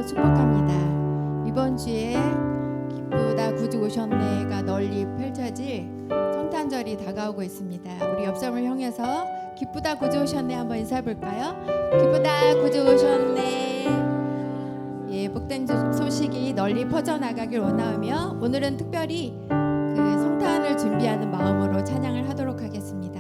축복합니다. 이번 주에 기쁘다 구주 오셨네가 널리 펼쳐질 성탄절이 다가오고 있습니다. 우리 옆사람을 향해서 기쁘다 구주 오셨네 한번 인사해 볼까요? 기쁘다 구주 오셨네. 예, 복된 소식이 널리 퍼져나가길 원하며 오늘은 특별히 그 성탄을 준비하는 마음으로 찬양을 하도록 하겠습니다.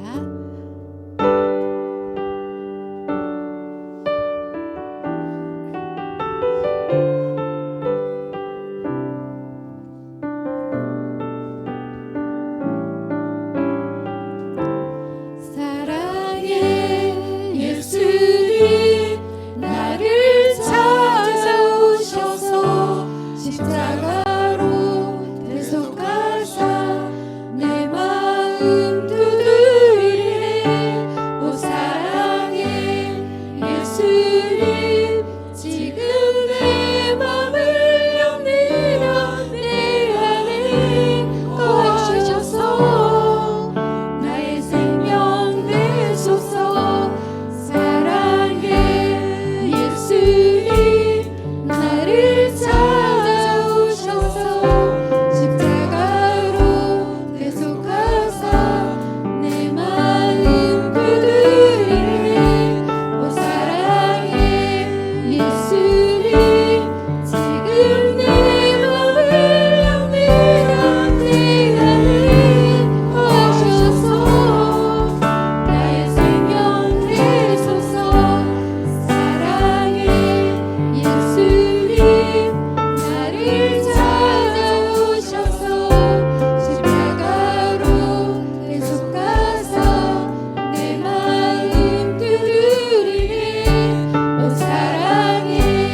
사랑해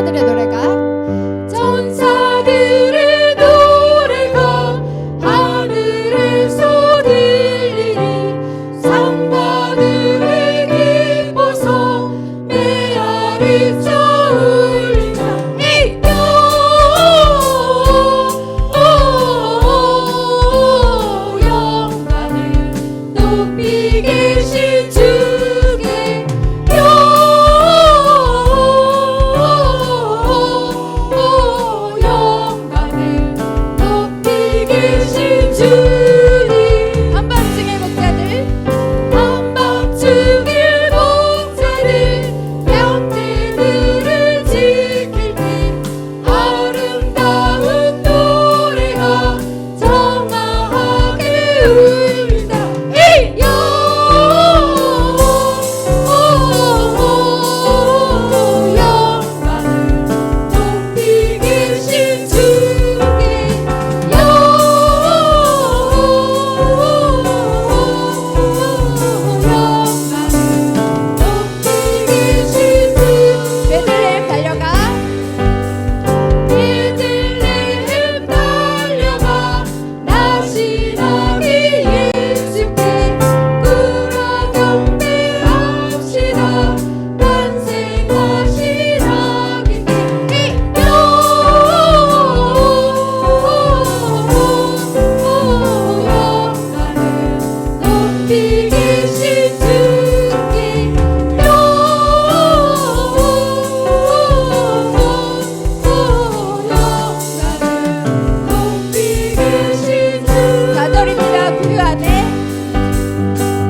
천사들의 노래가 천사들의 노래가 하늘에서 들리니 상바들의 기뻐서 메아리 쳐울리나 영광을 높이 계신 주께 영광을 높이 계신 주님 한밤중의 목자들 한밤중의 목자들 형제들을 지킬 때 아름다운 노래가 정화하게 울린다 영광을 높이 계신 주께 영광을 높이 계신 주 베들레헴 달려가 베들레헴 달려가 나시나기 예수께 꿀아 경배합시다 탄생하신 아기께 영광을 높이 계신 주께 영광을 높이 계신 주 사절입니다. 구유 안에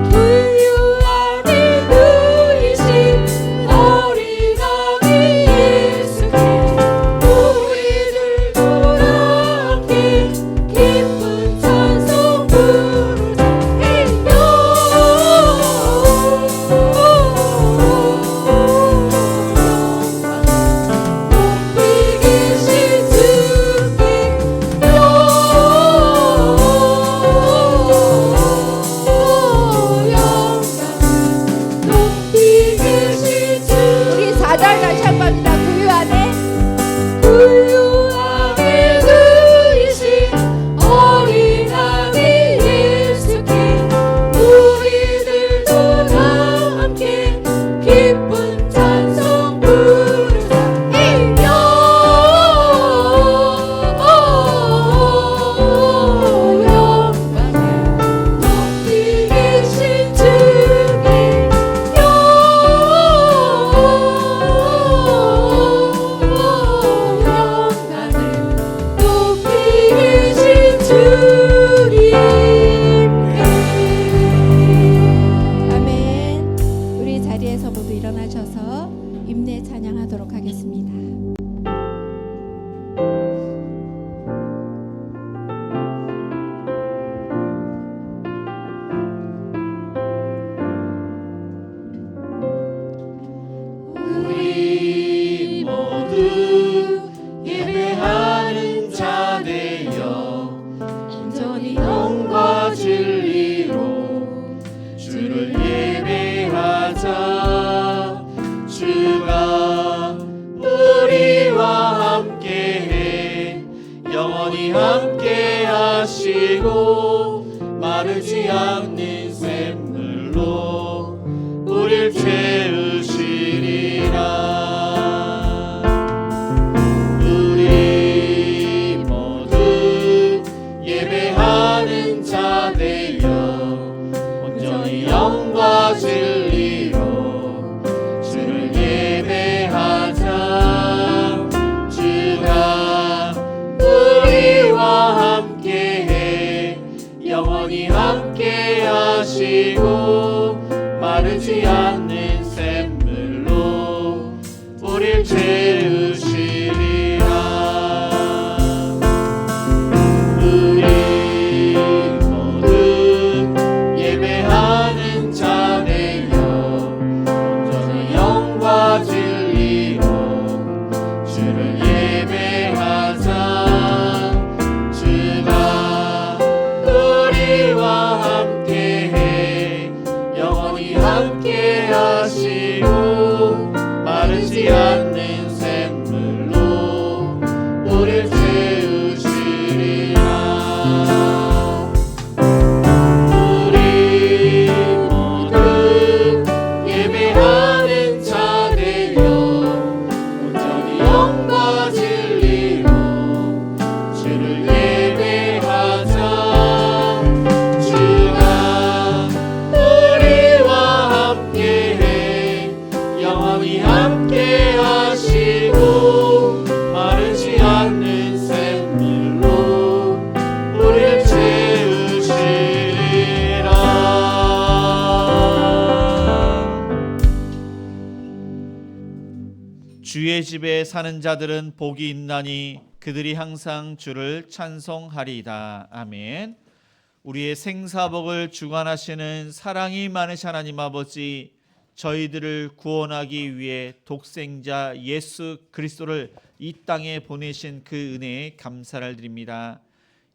부유 안에 누이신 어린아기 예수께 우리들도 함께 기쁜 찬송 부르자 높이 계신 주께 영광을 높이 계신 주 우리 4절 다시 한 번입니다. 구유 안에 부유 안에 누이신 어린아기 예수께 우리들도 다 함께 기쁜 찬송 부르자 영광을 높이 계신 주께 영광을 높이 계신 주님께 아멘. 우리 자리에서 모두 일어나셔서 임내 찬양하도록 하겠습니다. 우리 모두 예배하는 자 되어 온전히 영과 진리로 주를 예배하자 주가 우리 주의 집에 사는 자들은 복이 있나니 그들이 항상 주를 찬송하리이다. 아멘. 우리의 생사복을 주관하시는 사랑이 많으신 하나님 아버지, 저희들을 구원하기 위해 독생자 예수 그리스도를 이 땅에 보내신 그 은혜에 감사를 드립니다.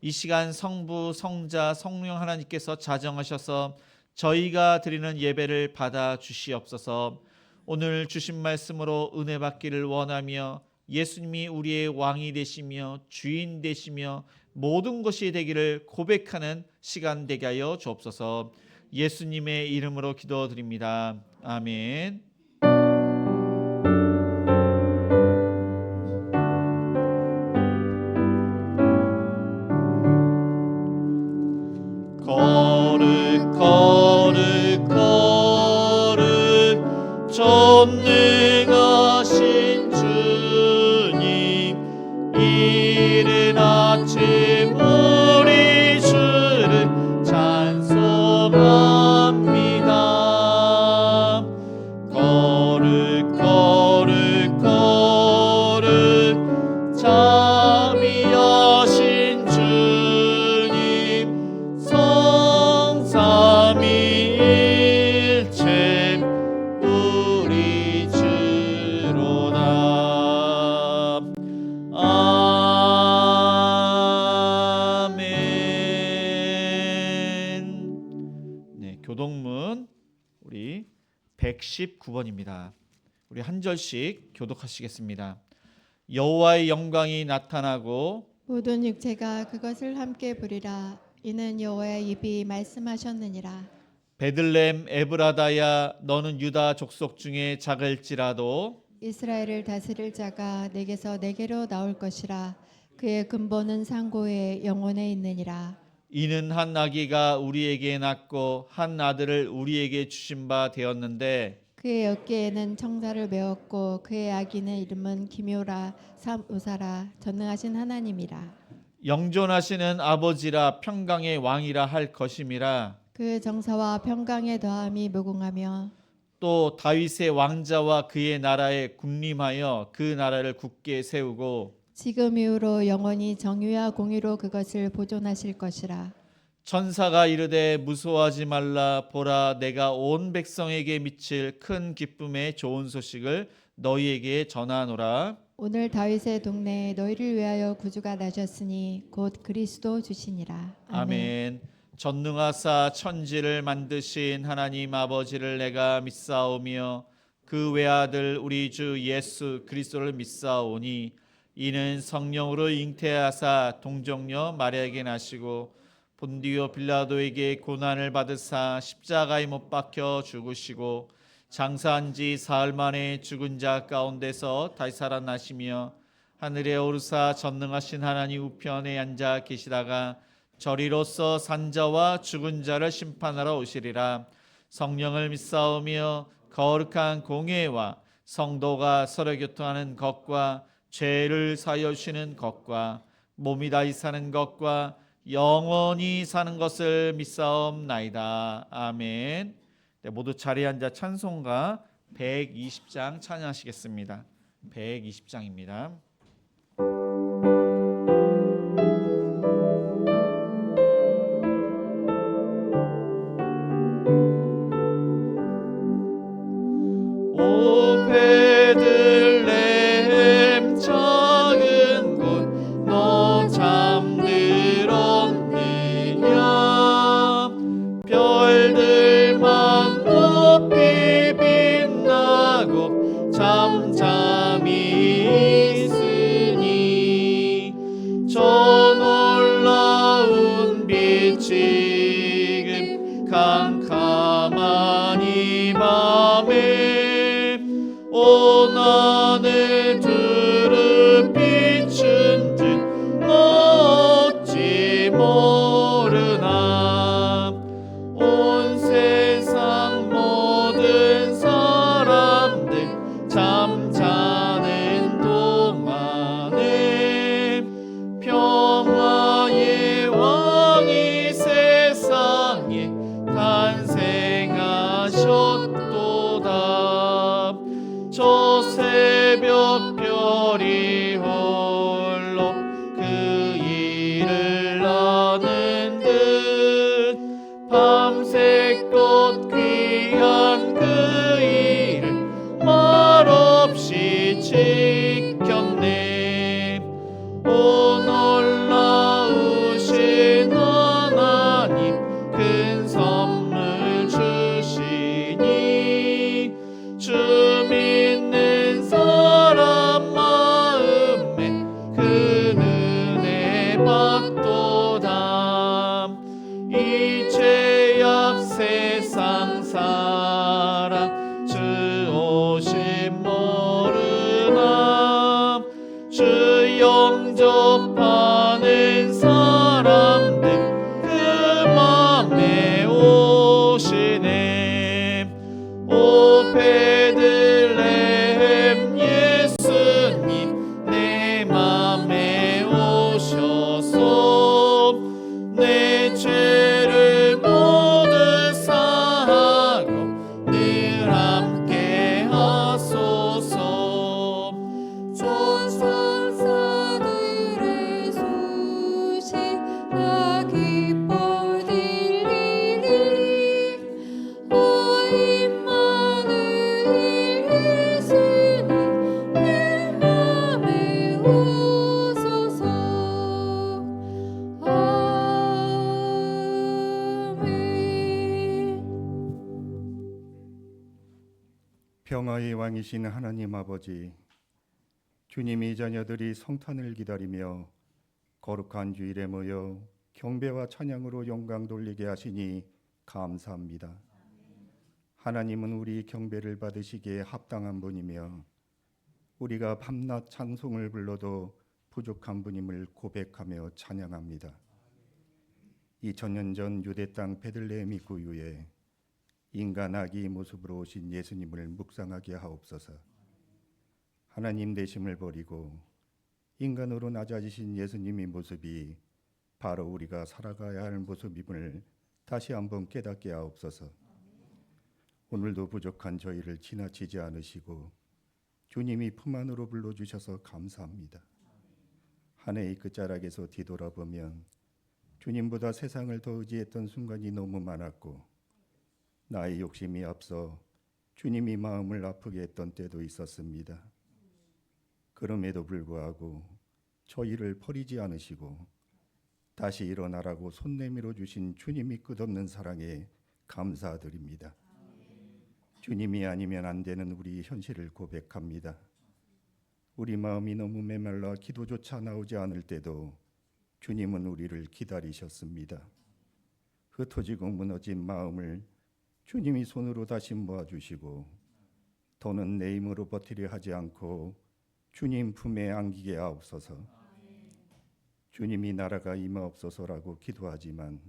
이 시간 성부, 성자, 성령 하나님께서 자정하셔서 저희가 드리는 예배를 받아 주시옵소서. 오늘 주신 말씀으로 은혜 받기를 원하며 예수님이 우리의 왕이 되시며 주인 되시며 모든 것이 되기를 고백하는 시간 되게 하여 주옵소서. 예수님의 이름으로 기도드립니다. 아멘. 거룩 거룩 거룩 전능하신 주님, 이른 아침 우리 주를 찬송합니다. 거룩 거룩 거룩 잠이 여신 주님, 성삼위일체 우리 주로다. 아멘. 네, 교독문 우리 119번입니다. 우리 한 절씩 교독하시겠습니다. 여호와의 영광이 나타나고 모든 육체가 그것을 함께 부리라. 이는 여호와의 입이 말씀하셨느니라. 베들레헴 에브라다야, 너는 유다 족속 중에 작을지라도 이스라엘을 다스릴 자가 내게서 내게로 나올 것이라. 그의 근본은 상고에 영원에 있느니라. 이는 한 아기가 우리에게 낳고 한 아들을 우리에게 주신 바 되었는데 그의 어깨에는 청사를 메었고 그의 아기는 이름은 기묘라 삼우사라 전능하신 하나님이라. 영존하시는 아버지라 평강의 왕이라 할 것임이라. 그 정사와 평강의 더함이 무궁하며 또 다윗의 왕자와 그의 나라에 군림하여 그 나라를 굳게 세우고 지금 이후로 영원히 정의와 공의로 그것을 보존하실 것이라. 천사가 이르되 무서워하지 말라. 보라, 내가 온 백성에게 미칠 큰 기쁨의 좋은 소식을 너희에게 전하노라. 오늘 다윗의 동네에 너희를 위하여 구주가 나셨으니 곧 그리스도 주시니라. 아멘. 전능하사 천지를 만드신 하나님 아버지를 내가 믿사오며 그 외아들 우리 주 예수 그리스도를 믿사오니 이는 성령으로 잉태하사 동정녀 마리아에게 나시고 본디오 빌라도에게 고난을 받으사 십자가에 못 박혀 죽으시고 장사한 지 사흘 만에 죽은 자 가운데서 다시 살아나시며 하늘에 오르사 전능하신 하나님 우편에 앉아 계시다가 저리로서 산자와 죽은 자를 심판하러 오시리라. 성령을 믿사오며 거룩한 공예와 성도가 서로 교통하는 것과 죄를 사하여 주시는 것과 몸이 다시 사는 것과 영원히 사는 것을 믿사옵나이다. 아멘. 네, 모두 자리에 앉아 찬송가 120장 찬양하시겠습니다. 120장입니다. 오 베들레헴 작은 곳 너 잠들었느냐. 별들만 높이 빛나고 잠잠히 있으니 저 놀라운 빛 지금 캄캄한 이 밤에 온 하늘 두루 비춘 듯 어찌 모르나. 온 세상 모든 사람들 잠자는 동안에 평화의 왕이 세상에 탄생하셨도다. 저 새벽 특별히 홀로 그 일을 하는 듯 밤새껏 귀한 그 일을 말없이 지켰네. 오 놀라우신 하나님 큰 선물 주시니 주 믿는 사람 마음에 큰 은혜 받도다. 이 죄악 세상 사랑 주 오심 모르나 주 영접하는 사람들 그 맘에 오시네. 오 베들레헴 예수님 내 맘에 오셔서 내 죄를 모두 사하고 늘 함께 하소서. 천사들의 소식 다 기뻐 들리니 오 임마누엘 예수님 내 맘에 오소서. 아멘. 평화의 왕이신 하나님 아버지, 주님이 자녀들이 성탄을 기다리며 거룩한 주일에 모여 경배와 찬양으로 영광 돌리게 하시니 감사합니다. 하나님은 우리 경배를 받으시기에 합당한 분이며 우리가 밤낮 찬송을 불러도 부족한 분임을 고백하며 찬양합니다. 2000년 전 유대 땅 베들레헴 입구 위에 인간 아기 모습으로 오신 예수님을 묵상하게 하옵소서. 하나님 되심을 버리고 인간으로 낮아지신 예수님의 모습이 바로 우리가 살아가야 할 모습임을 다시 한번 깨닫게 하옵소서. 오늘도 부족한 저희를 지나치지 않으시고 주님이 품 안으로 불러주셔서 감사합니다. 한 해의 끝자락에서 뒤돌아보면 주님보다 세상을 더 의지했던 순간이 너무 많았고 나의 욕심이 앞서 주님이 마음을 아프게 했던 때도 있었습니다. 그럼에도 불구하고 저희를 버리지 않으시고 다시 일어나라고 손 내밀어 주신 주님이 끝없는 사랑에 감사드립니다. 주님이 아니면 안 되는 우리 현실을 고백합니다. 우리 마음이 너무 메말라 기도조차 나오지 않을 때도 주님은 우리를 기다리셨습니다. 흩어지고 무너진 마음을 주님이 손으로 다시 모아주시고 더는 내 힘으로 버티려 하지 않고 주님 품에 안기게 하옵소서. 주님이 나라가 임하옵소서라고 기도하지만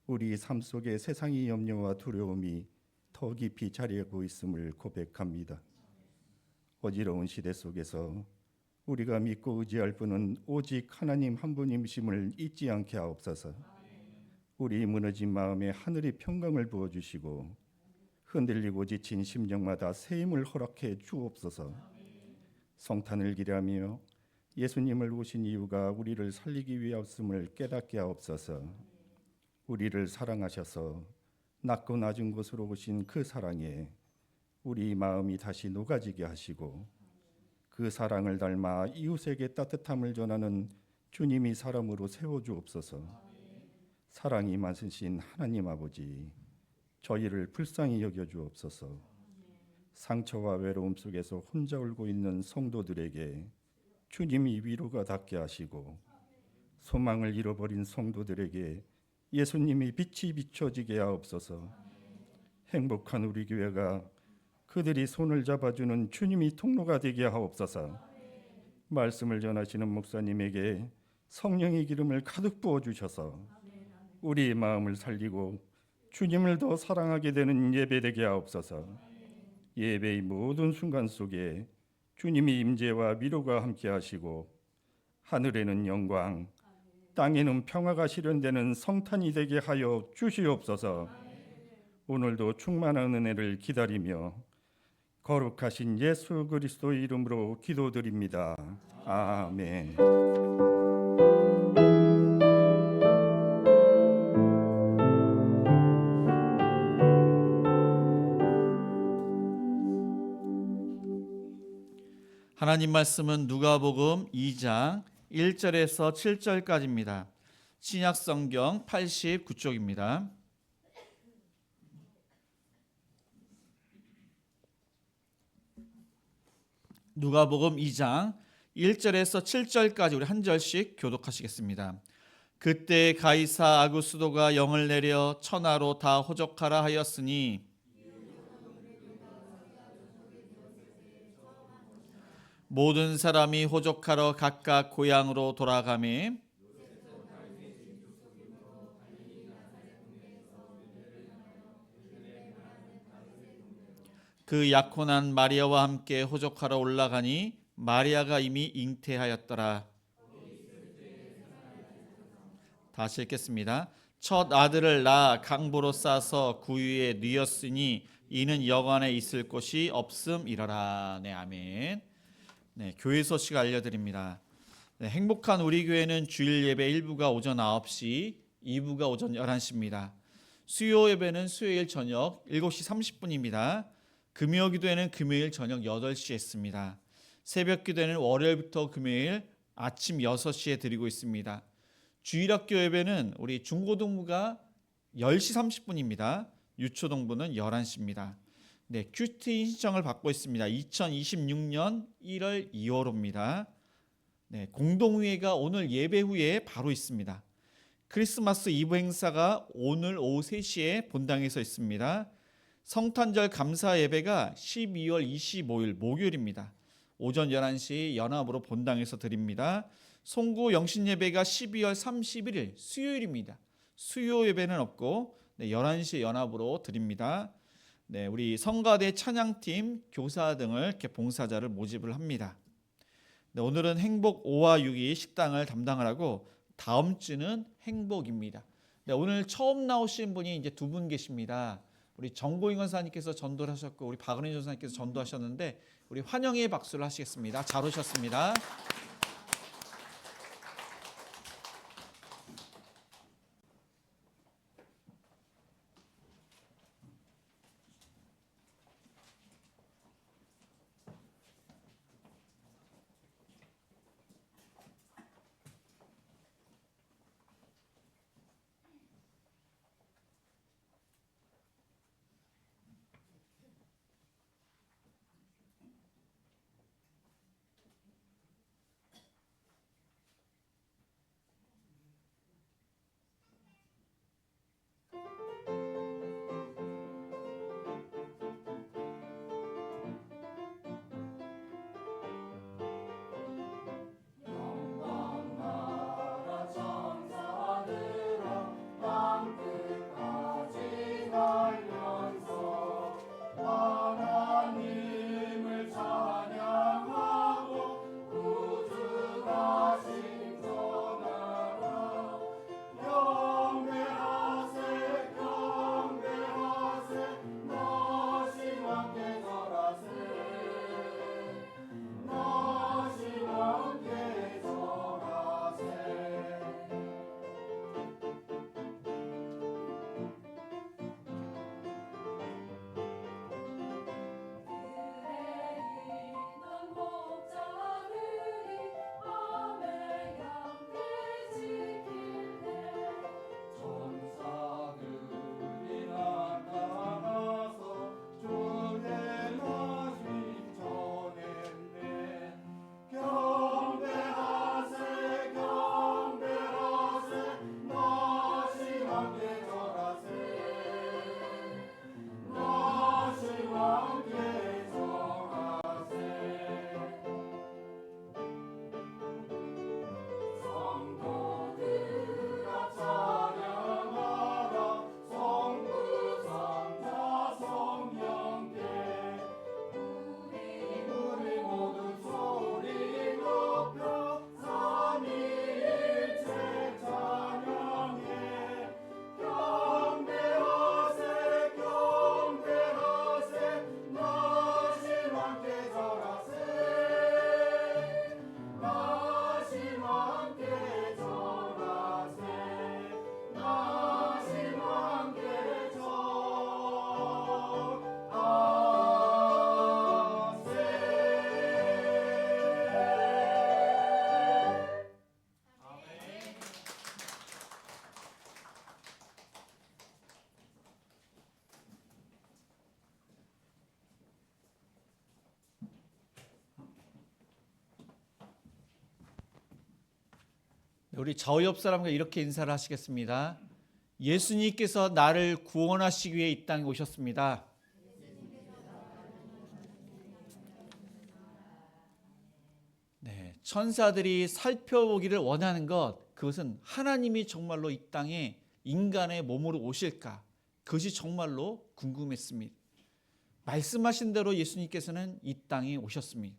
우리 삶 속에 세상의 염려와 두려움이 더 깊이 자리하고 있음을 고백합니다. 어지러운 시대 속에서 우리가 믿고 의지할 분은 오직 하나님 한 분임심을 잊지 않게 하옵소서. 우리 무너진 마음에 하늘의 평강을 부어주시고 흔들리고 지친 심령마다 새 힘을 허락해 주옵소서. 성탄을 기대하며 예수님을 오신 이유가 우리를 살리기 위하였음을 깨닫게 하옵소서. 우리를 사랑하셔서 낮고 낮은 곳으로 오신 그 사랑에 우리 마음이 다시 녹아지게 하시고 그 사랑을 닮아 이웃에게 따뜻함을 전하는 주님이 사람으로 세워주옵소서. 사랑이 많으신 하나님 아버지, 저희를 불쌍히 여겨주옵소서. 상처와 외로움 속에서 혼자 울고 있는 성도들에게 주님이 위로가 닿게 하시고 소망을 잃어버린 성도들에게 예수님이 빛이 비춰지게 하옵소서. 행복한 우리 교회가 그들이 손을 잡아주는 주님이 통로가 되게 하옵소서. 말씀을 전하시는 목사님에게 성령의 기름을 가득 부어주셔서 우리의 마음을 살리고 주님을 더 사랑하게 되는 예배되게 하옵소서. 예배의 모든 순간 속에 주님이 임재와 위로가 함께 하시고 하늘에는 영광, 땅에는 평화가 실현되는 성탄이 되게 하여 주시옵소서. 오늘도 충만한 은혜를 기다리며 거룩하신 예수 그리스도 이름으로 기도드립니다. 아멘. 하나님 말씀은 누가복음 2장 1절에서 7절까지입니다. 신약 성경 89쪽입니다. 누가복음 2장 1절에서 7절까지 우리 한 절씩 교독하시겠습니다. 그때 가이사 아구스도가 영을 내려 천하로 다 호적하라 하였으니 모든 사람이 호적하러 각각 고향으로 돌아가매 그 약혼한 마리아와 함께 호적하러 올라가니 마리아가 이미 잉태하였더라. 다시 읽겠습니다. 첫 아들을 낳아 강보로 싸서 구유에 뉘었으니 이는 여관에 있을 곳이 없음이러라. 네, 아멘. 네, 교회 소식 알려드립니다. 네, 행복한 우리 교회는 주일 예배 1부가 오전 9시, 2부가 오전 11시입니다. 수요 예배는 수요일 저녁 7시 30분입니다. 금요 기도회는 금요일 저녁 8시에 있습니다. 새벽 기도회는 월요일부터 금요일 아침 6시에 드리고 있습니다. 주일학교 예배는 우리 중고등부가 10시 30분입니다. 유초동부는 11시입니다. 네, 큐티 신청을 받고 있습니다. 2026년 1월 2월호입니다. 네, 공동회의가 오늘 예배 후에 바로 있습니다. 크리스마스 이브 행사가 오늘 오후 3시에 본당에서 있습니다. 성탄절 감사 예배가 12월 25일 목요일입니다. 오전 11시 연합으로 본당에서 드립니다. 송구 영신 예배가 12월 31일 수요일입니다. 수요 예배는 없고 11시 연합으로 드립니다. 네, 우리 성가대 찬양팀, 교사 등을 이렇게 봉사자를 모집을 합니다. 네, 오늘은 행복 5와 6이 식당을 담당을 하고 다음 주는 행복입니다. 네, 오늘 처음 나오신 분이 이제 2분 계십니다. 우리 정고인 권사님께서 전도를 하셨고 우리 박은희 전사님께서 전도하셨는데 우리 환영의 박수를 하시겠습니다. 잘 오셨습니다. 우리 저 옆 사람과 이렇게 인사를 하시겠습니다. 예수님께서 나를 구원하시기 위해 이 땅에 오셨습니다. 네, 천사들이 살펴보기를 원하는 것, 그것은 하나님이 정말로 이 땅에 인간의 몸으로 오실까? 그것이 정말로 궁금했습니다. 말씀하신 대로 예수님께서는 이 땅에 오셨습니다.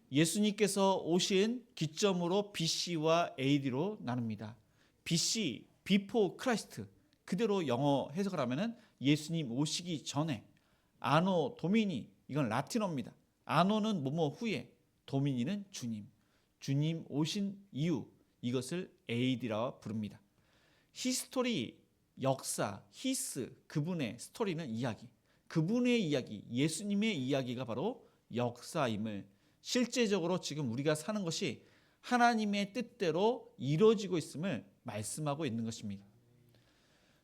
예수님께서 오신 기점으로 BC와 AD로 나눕니다. BC, Before Christ, 그대로 영어 해석을 하면은 예수님 오시기 전에, 아노 도미니, 이건 라틴어입니다. 아노는 뭐뭐 후에, 도미니는 주님, 주님 오신 이유, 이것을 AD라 부릅니다. 히스토리, 역사, 히스, 그분의 스토리는 이야기, 그분의 이야기, 예수님의 이야기가 바로 역사임을, 실제적으로 지금 우리가 사는 것이 하나님의 뜻대로 이루어지고 있음을 말씀하고 있는 것입니다.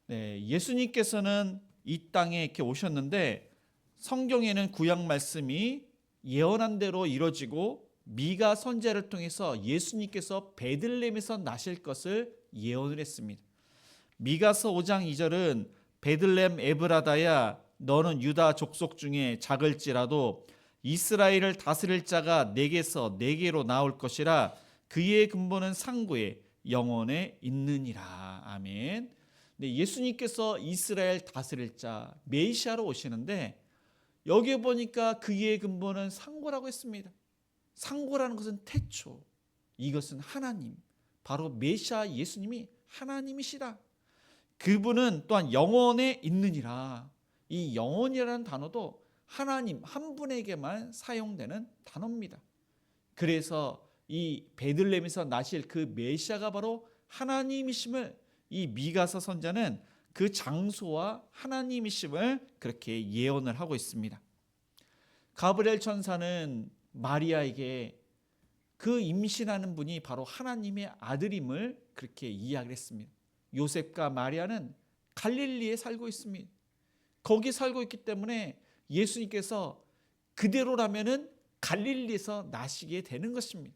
네, 예수님께서는 이 땅에 이렇게 오셨는데 성경에는 구약 말씀이 예언한 대로 이루어지고 미가 선지자를 통해서 예수님께서 베들레헴에서 나실 것을 예언을 했습니다. 미가서 5장 2절은 베들레헴 에브라다야 너는 유다 족속 중에 작을지라도 이스라엘을 다스릴 자가 내게서 내게로 나올 것이라 그의 근본은 상고에 영원에 있느니라. 아멘. 네, 예수님께서 이스라엘 다스릴 자 메시아로 오시는데 여기에 보니까 그의 근본은 상고라고 했습니다. 상고라는 것은 태초, 이것은 하나님, 바로 메시아 예수님이 하나님이시라. 그분은 또한 영원에 있느니라. 이 영원이라는 단어도 하나님 한 분에게만 사용되는 단어입니다. 그래서 이 베들레헴에서 나실 그 메시아가 바로 하나님이심을 이 미가서 선자는 그 장소와 하나님이심을 그렇게 예언을 하고 있습니다. 가브리엘 천사는 마리아에게 그 임신하는 분이 바로 하나님의 아들임을 그렇게 이야기를 했습니다. 요셉과 마리아는 갈릴리에 살고 있습니다. 거기 살고 있기 때문에 예수님께서 그대로라면은 갈릴리에서 나시게 되는 것입니다.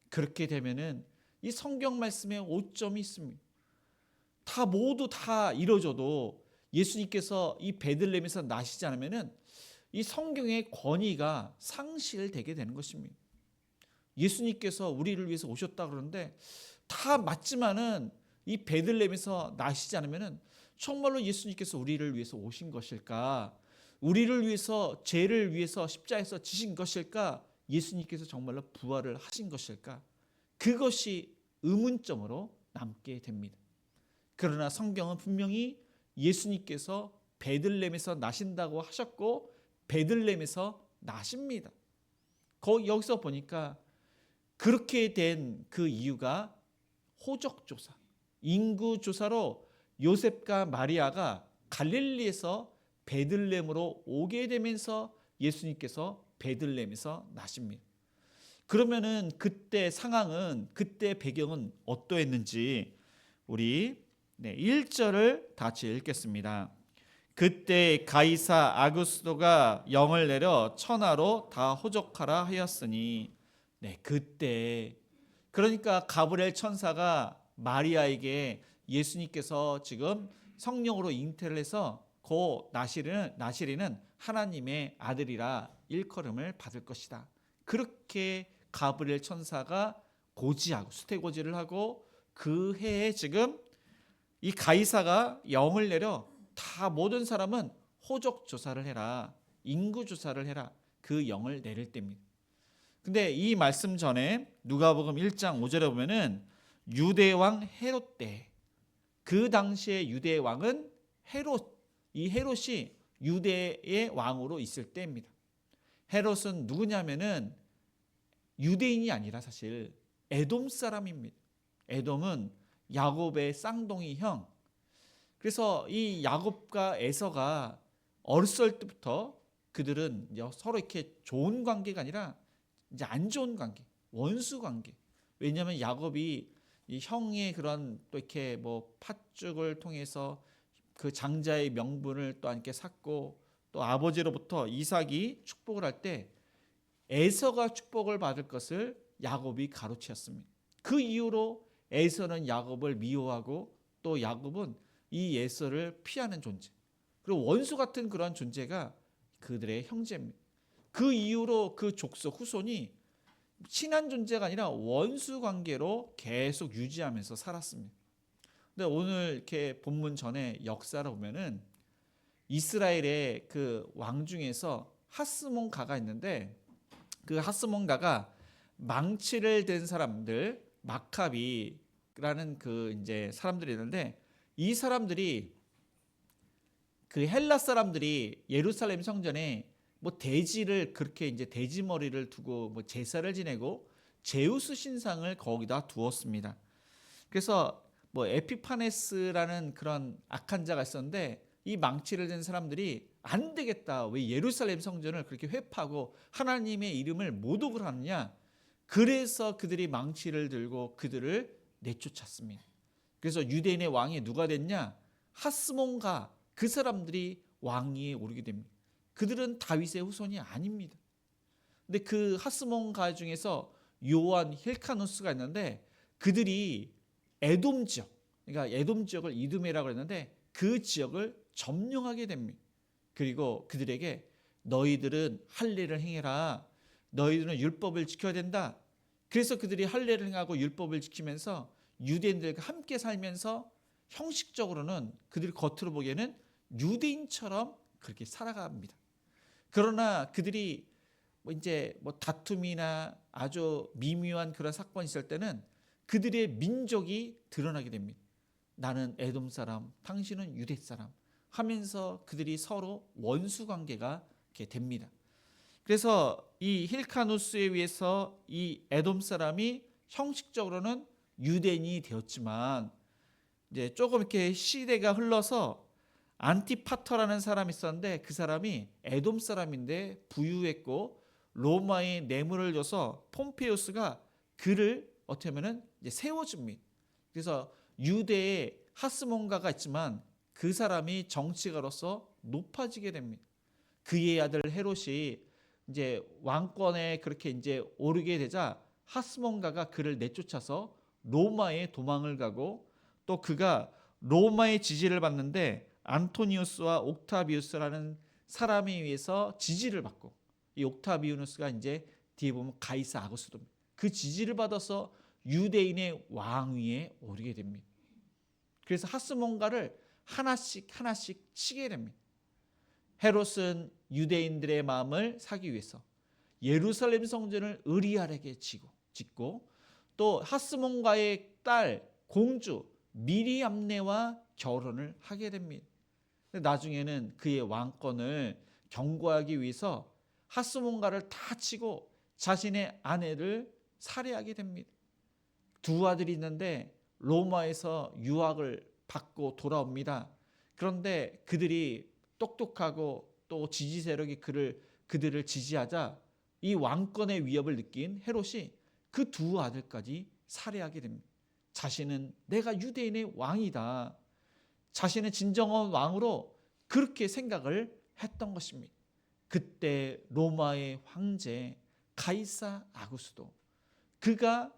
그렇게 되면은 이 성경 말씀에 오점이 있습니다. 다 모두 다 이루어져도 예수님께서 이 베들레헴에서 나시지 않으면은 이 성경의 권위가 상실되게 되는 것입니다. 예수님께서 우리를 위해서 오셨다 그러는데 다 맞지만은 이 베들레헴에서 나시지 않으면은 정말로 예수님께서 우리를 위해서 오신 것일까? 우리를 위해서 죄를 위해서 십자가에서 지신 것일까? 예수님께서 정말로 부활을 하신 것일까? 그것이 의문점으로 남게 됩니다. 그러나 성경은 분명히 예수님께서 베들레헴에서 나신다고 하셨고 베들레헴에서 나십니다. 여기서 보니까 그렇게 된 그 이유가 호적조사, 인구조사로 요셉과 마리아가 갈릴리에서 베들레헴으로 오게 되면서 예수님께서 베들레헴에서 나십니다. 그러면은 그때 상황은, 그때 배경은 어떠했는지 우리 1절을 같이 읽겠습니다. 그때 가이사 아구스도가 영을 내려 천하로 다 호적하라 하였으니. 네, 그때, 그러니까 가브리엘 천사가 마리아에게 예수님께서 지금 성령으로 잉태를 해서 그 나시리는 하나님의 아들이라 일컬음을 받을 것이다. 그렇게 가브리엘 천사가 고지하고 수태고지를 하고 그 해에 지금 이 가이사가 영을 내려 다 모든 사람은 호적 조사를 해라, 인구 조사를 해라, 그 영을 내릴 때입니다. 근데 이 말씀 전에 누가복음 1장 5절에 보면은 유대 왕 헤롯 때, 그 당시에 유대 왕은 헤롯, 이 헤롯이 유대의 왕으로 있을 때입니다. 헤롯은 누구냐면은 유대인이 아니라 사실 에돔 사람입니다. 에돔은 야곱의 쌍둥이 형. 그래서 이 야곱과 에서가 어렸을 때부터 그들은 서로 이렇게 좋은 관계가 아니라 이제 안 좋은 관계, 원수 관계. 왜냐하면 야곱이 이 형의 그런 또 이렇게 뭐 팥죽을 통해서 그 장자의 명분을 또 함께 샀고, 또 아버지로부터 이삭이 축복을 할 때 에서가 축복을 받을 것을 야곱이 가로채었습니다. 그 이후로 에서는 야곱을 미워하고 또 야곱은 이 에서를 피하는 존재. 그리고 원수 같은 그런 존재가 그들의 형제입니다. 그 이후로 그 족속 후손이 친한 존재가 아니라 원수 관계로 계속 유지하면서 살았습니다. 근데 오늘 이렇게 본문 전에 역사를 보면은 이스라엘의 그 왕 중에서 하스몬가가 있는데 그 하스몬가가 망치를 댄 사람들 마카비라는 그 이제 사람들이 있는데 이 사람들이 그 헬라 사람들이 예루살렘 성전에 뭐 돼지를 그렇게 이제 돼지 머리를 두고 뭐 제사를 지내고 제우스 신상을 거기다 두었습니다. 그래서 뭐 에피파네스라는 그런 악한 자가 있었는데 이 망치를 댄 사람들이 안 되겠다. 왜 예루살렘 성전을 그렇게 회파하고 하나님의 이름을 모독을 하느냐. 그래서 그들이 망치를 들고 그들을 내쫓았습니다. 그래서 유대인의 왕이 누가 됐냐? 하스몬가 그 사람들이 왕위에 오르게 됩니다. 그들은 다윗의 후손이 아닙니다. 근데 그 하스몬가 중에서 요한 힐카누스가 있는데 그들이 에돔 지역, 그러니까 에돔 지역을 이두메라고 했는데 그 지역을 점령하게 됩니다. 그리고 그들에게 너희들은 할례를 행해라. 너희들은 율법을 지켜야 된다. 그래서 그들이 할례를 행하고 율법을 지키면서 유대인들과 함께 살면서 형식적으로는 그들이 겉으로 보기에는 유대인처럼 그렇게 살아갑니다. 그러나 그들이 이제 다툼이나 아주 미묘한 그런 사건이 있을 때는 그들의 민족이 드러나게 됩니다. 나는 에돔 사람, 당신은 유대 사람 하면서 그들이 서로 원수 관계가 이렇게 됩니다. 그래서 이 힐카누스에 의해서 이 에돔 사람이 형식적으로는 유대인이 되었지만 이제 조금 이렇게 시대가 흘러서 안티파터라는 사람이 있었는데 그 사람이 에돔 사람인데 부유했고 로마에 뇌물을 줘서 폼페이우스가 그를 어떻게 하면은 이제 세워줍니다. 그래서 유대에 하스몬가가 있지만 그 사람이 정치가로서 높아지게 됩니다. 그의 아들 헤롯이 이제 왕권에 그렇게 이제 오르게 되자 하스몬가가 그를 내쫓아서 로마에 도망을 가고 또 그가 로마의 지지를 받는데 안토니우스와 옥타비우스라는 사람에 의해서 지지를 받고 이 옥타비우스가 이제 뒤에 보면 가이사 아구스도입니다. 그 지지를 받아서 유대인의 왕위에 오르게 됩니다. 그래서 하스몬가를 하나씩 치게 됩니다. 헤롯은 유대인들의 마음을 사기 위해서 예루살렘 성전을 의리아에게 짓고 또 하스몬가의 딸 공주 미리암네와 결혼을 하게 됩니다. 나중에는 그의 왕권을 경고하기 위해서 하스몬가를 다 치고 자신의 아내를 살해하게 됩니다. 두 아들이 있는데 로마에서 유학을 받고 돌아옵니다. 그런데 그들이 똑똑하고 또 지지 세력이 그들을 지지하자 이 왕권의 위협을 느낀 헤롯이 그 두 아들까지 살해하게 됩니다. 자신은 내가 유대인의 왕이다. 자신은 진정한 왕으로 그렇게 생각을 했던 것입니다. 그때 로마의 황제 가이사 아구스도 그가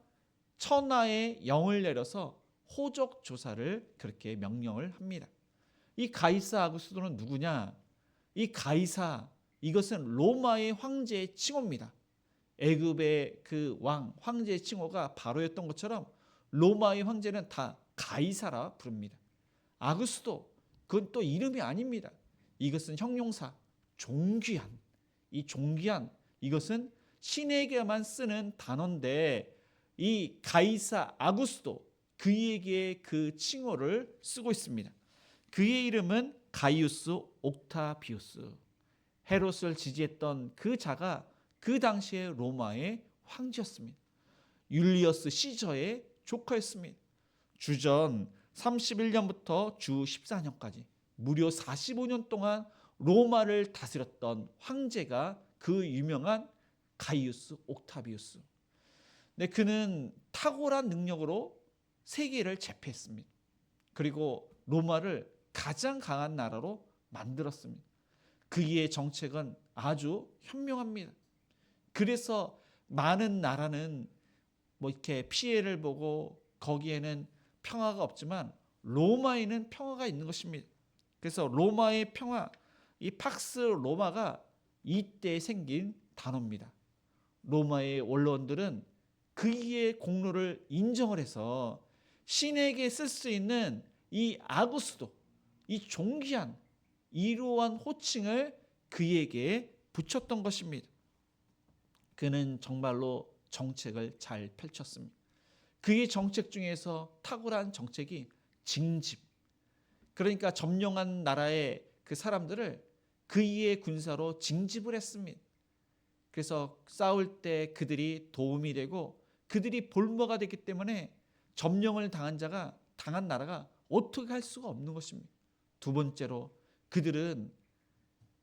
천하의 영을 내려서 호적 조사를 그렇게 명령을 합니다. 이 가이사 아구스도는 누구냐? 이 가이사 이것은 로마의 황제의 칭호입니다. 애굽의 그 황제의 칭호가 바로였던 것처럼 로마의 황제는 다 가이사라 부릅니다. 아구스도 그건 또 이름이 아닙니다. 이것은 형용사 존귀한 이 존귀한 이것은 신에게만 쓰는 단어인데 이 가이사 아구스도 그에게 그 칭호를 쓰고 있습니다. 그의 이름은 가이우스 옥타비우스. 헤롯을 지지했던 그 자가 그 당시에 로마의 황제였습니다. 율리어스 시저의 조카였습니다. 주전 31년부터 주 14년까지 무려 45년 동안 로마를 다스렸던 황제가 그 유명한 가이우스 옥타비우스. 네, 그는 탁월한 능력으로 세계를 제패했습니다. 그리고 로마를 가장 강한 나라로 만들었습니다. 그의 정책은 아주 현명합니다. 그래서 많은 나라는 이렇게 피해를 보고 거기에는 평화가 없지만 로마에는 평화가 있는 것입니다. 그래서 로마의 평화, 이 팍스 로마가 이때 생긴 단어입니다. 로마의 원로원들은 그의 공로를 인정을 해서 신에게 쓸 수 있는 이 아구스도, 이 존귀한 이러한 호칭을 그에게 붙였던 것입니다. 그는 정말로 정책을 잘 펼쳤습니다. 그의 정책 중에서 탁월한 정책이 징집, 그러니까 점령한 나라의 그 사람들을 그의 군사로 징집을 했습니다. 그래서 싸울 때 그들이 도움이 되고 그들이 볼모가 됐기 때문에 점령을 당한 나라가 어떻게 할 수가 없는 것입니다. 두 번째로 그들은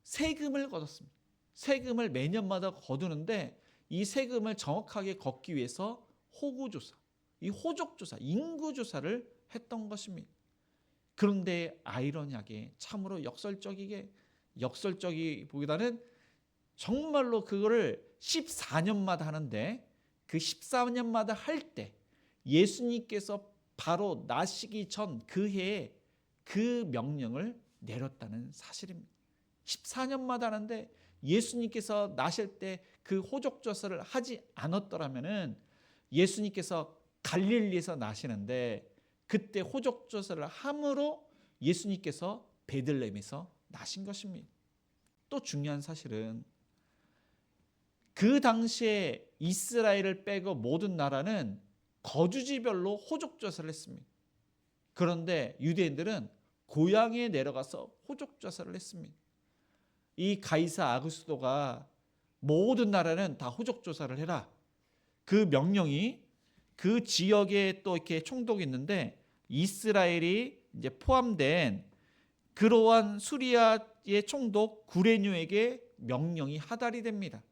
세금을 걷었습니다. 세금을 매년마다 거두는데 이 세금을 정확하게 걷기 위해서 호구조사, 이 호족조사, 인구조사를 했던 것입니다. 그런데 아이러니하게 참으로 역설적이기보다는 정말로 그거를 14년마다 하는데 그 14년마다 할 때 예수님께서 바로 나시기 전 그 해에 그 명령을 내렸다는 사실입니다. 14년마다 하는데 예수님께서 나실 때 그 호족조사를 하지 않았더라면은 예수님께서 갈릴리에서 나시는데 그때 호족조사를 함으로 예수님께서 베들레헴에서 나신 것입니다. 또 중요한 사실은 그 당시에 이스라엘을 빼고 모든 나라는 거주지별로 호족조사를 했습니다. 그런데 유대인들은 고향에 내려가서 호족조사를 했습니다. 이 가이사 아구스도가 모든 나라는 다 호족조사를 해라. 그 명령이 그 지역에 또 이렇게 총독이 있는데 이스라엘이 이제 포함된 그러한 수리아의 총독 구레뇨에게 명령이 하달이 됩니다.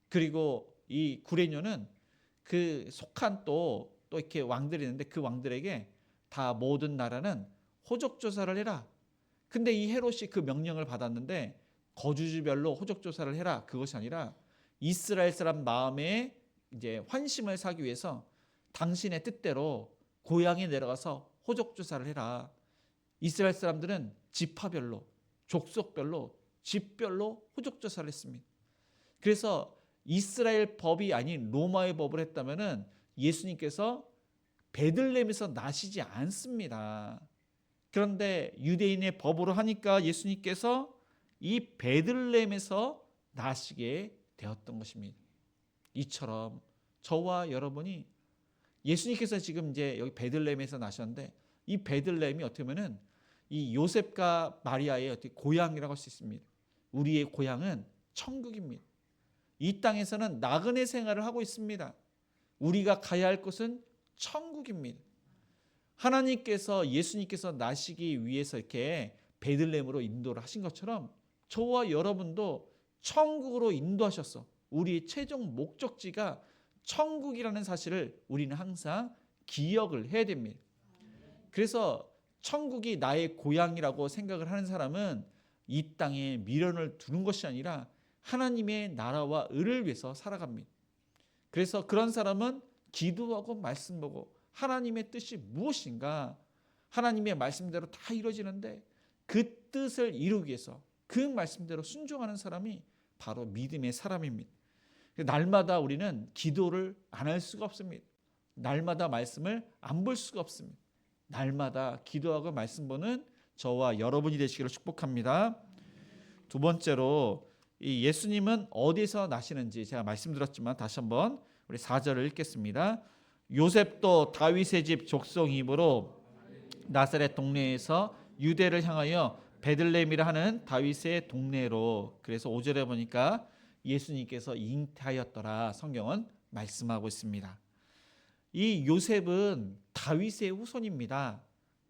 그리고 이 구레뇨는 그 속한 또 이렇게 왕들이 있는데 그 왕들에게 다 모든 나라는 호족조사를 해라. 근데 이 헤롯이 그 명령을 받았는데 거주지별로 호족조사를 해라. 그것이 아니라 이스라엘 사람 마음에 이제 환심을 사기 위해서 당신의 뜻대로 고향에 내려가서 호족조사를 해라. 이스라엘 사람들은 지파별로, 족속별로, 집별로 호족조사를 했습니다. 그래서 이스라엘 법이 아닌 로마의 법을 했다면은 예수님께서 베들레헴에서 나시지 않습니다. 그런데 유대인의 법으로 하니까 예수님께서 이 베들레헴에서 나시게 되었던 것입니다. 이처럼 저와 여러분이 예수님께서 지금 이제 여기 베들레헴에서 나셨는데 이 베들레헴이 어떻게 보면은 이 요셉과 마리아의 어떻게 고향이라고 할 수 있습니다. 우리의 고향은 천국입니다. 이 땅에서는 나그네 생활을 하고 있습니다. 우리가 가야 할 곳은 천국입니다. 하나님께서 예수님께서 나시기 위해서 이렇게 베들레헴으로 인도를 하신 것처럼 저와 여러분도 천국으로 인도하셨어. 우리의 최종 목적지가 천국이라는 사실을 우리는 항상 기억을 해야 됩니다. 그래서 천국이 나의 고향이라고 생각을 하는 사람은 이 땅에 미련을 두는 것이 아니라 하나님의 나라와 의를 위해서 살아갑니다. 그래서 그런 사람은 기도하고 말씀 보고 하나님의 뜻이 무엇인가, 하나님의 말씀대로 다 이루어지는데 그 뜻을 이루기 위해서 그 말씀대로 순종하는 사람이 바로 믿음의 사람입니다. 날마다 우리는 기도를 안 할 수가 없습니다. 날마다 말씀을 안 볼 수가 없습니다. 날마다 기도하고 말씀 보는 저와 여러분이 되시기를 축복합니다. 두 번째로 이 예수님은 어디서 나시는지 제가 말씀드렸지만 다시 한번 우리 4절을 읽겠습니다. 요셉도 다윗의 집 족속이므로 나사렛 동네에서 유대를 향하여 베들레헴이라 하는 다윗의 동네로. 그래서 5절에 보니까 예수님께서 잉태하였더라 성경은 말씀하고 있습니다. 이 요셉은 다윗의 후손입니다.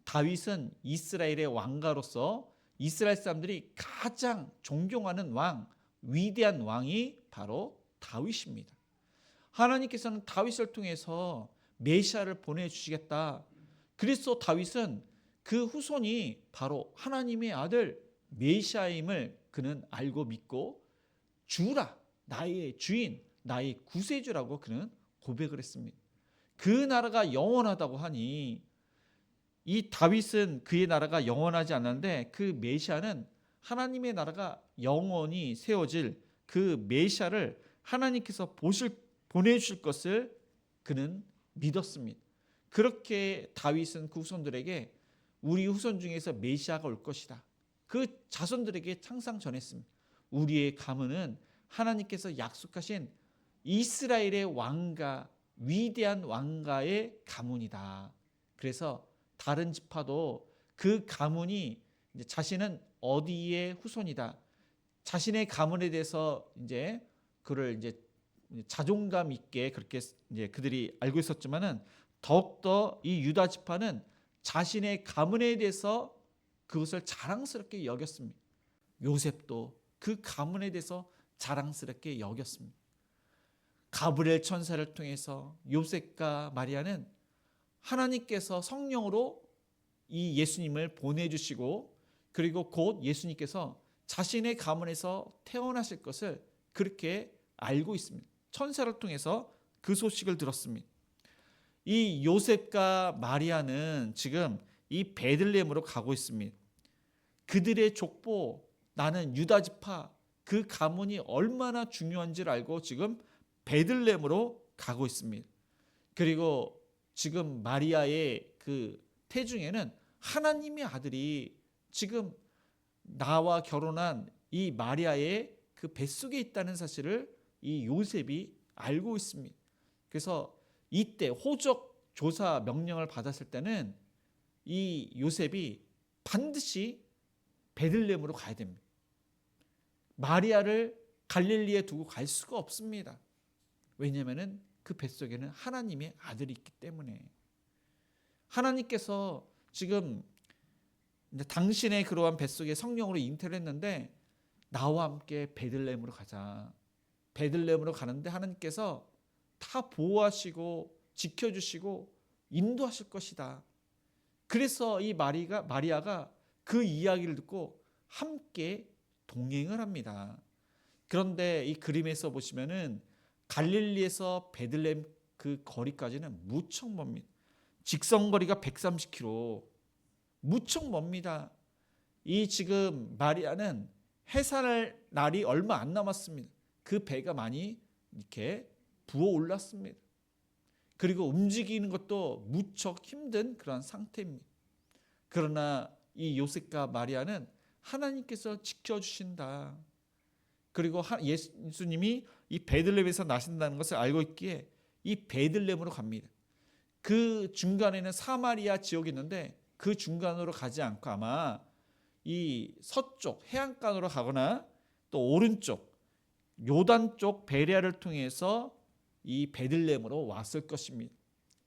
다윗은 이스라엘의 왕가로서 이스라엘 사람들이 가장 존경하는 왕, 위대한 왕이 바로 다윗입니다. 하나님께서는 다윗을 통해서 메시아를 보내주시겠다. 그래서 다윗은 그 후손이 바로 하나님의 아들 메시아임을 그는 알고 믿고 주라, 나의 주인, 나의 구세주라고 그는 고백을 했습니다. 그 나라가 영원하다고 하니 이 다윗은 그의 나라가 영원하지 않는데 그 메시아는 하나님의 나라가 영원히 세워질 그 메시아를 하나님께서 보내주실 것을 그는 믿었습니다. 그렇게 다윗은 그 후손들에게 우리 후손 중에서 메시아가 올 것이다. 그 자손들에게 항상 전했습니다. 우리의 가문은 하나님께서 약속하신 이스라엘의 왕가, 위대한 왕가의 가문이다. 그래서 다른 지파도 그 가문이 이제 자신은 어디의 후손이다. 자신의 가문에 대해서 이제 그를 이제 자존감 있게 그렇게 이제 그들이 알고 있었지만은 더욱더 이 유다 지파는 자신의 가문에 대해서 그것을 자랑스럽게 여겼습니다. 요셉도 그 가문에 대해서 자랑스럽게 여겼습니다. 가브리엘 천사를 통해서 요셉과 마리아는 하나님께서 성령으로 이 예수님을 보내주시고 그리고 곧 예수님께서 자신의 가문에서 태어나실 것을 그렇게 알고 있습니다. 천사를 통해서 그 소식을 들었습니다. 이 요셉과 마리아는 지금 이 베들레헴으로 가고 있습니다. 그들의 족보, 나는 유다 지파, 그 가문이 얼마나 중요한지를 알고 지금 베들레헴으로 가고 있습니다. 그리고 지금 마리아의 그 태중에는 하나님의 아들이 지금 나와 결혼한 이 마리아의 그 뱃속에 있다는 사실을 이 요셉이 알고 있습니다. 그래서 이때 호적 조사 명령을 받았을 때는 이 요셉이 반드시 베들레헴으로 가야 됩니다. 마리아를 갈릴리에 두고 갈 수가 없습니다. 왜냐하면 그 뱃속에는 하나님의 아들이 있기 때문에. 하나님께서 지금 당신의 그러한 뱃속에 성령으로 잉태를 했는데 나와 함께 베들레헴으로 가자. 베들레헴으로 가는데 하나님께서 다 보호하시고 지켜주시고 인도하실 것이다. 그래서 이 마리아가 그 이야기를 듣고 함께 동행을 합니다. 그런데 이 그림에서 보시면은 갈릴리에서 베들레헴 그 거리까지는 무척 멉니다. 직선거리가 130km, 무척 멉니다. 이 지금 마리아는 해산할 날이 얼마 안 남았습니다. 그 배가 많이 이렇게 부어 올랐습니다. 그리고 움직이는 것도 무척 힘든 그런 상태입니다. 그러나 이 요셉과 마리아는 하나님께서 지켜주신다. 그리고 예수님이 이 베들레헴에서 나신다는 것을 알고 있기에 이 베들레헴으로 갑니다. 그 중간에는 사마리아 지역이 있는데 그 중간으로 가지 않고 아마 이 서쪽 해안가로 가거나 또 오른쪽 요단 쪽 베레아를 통해서 이 베들레헴으로 왔을 것입니다.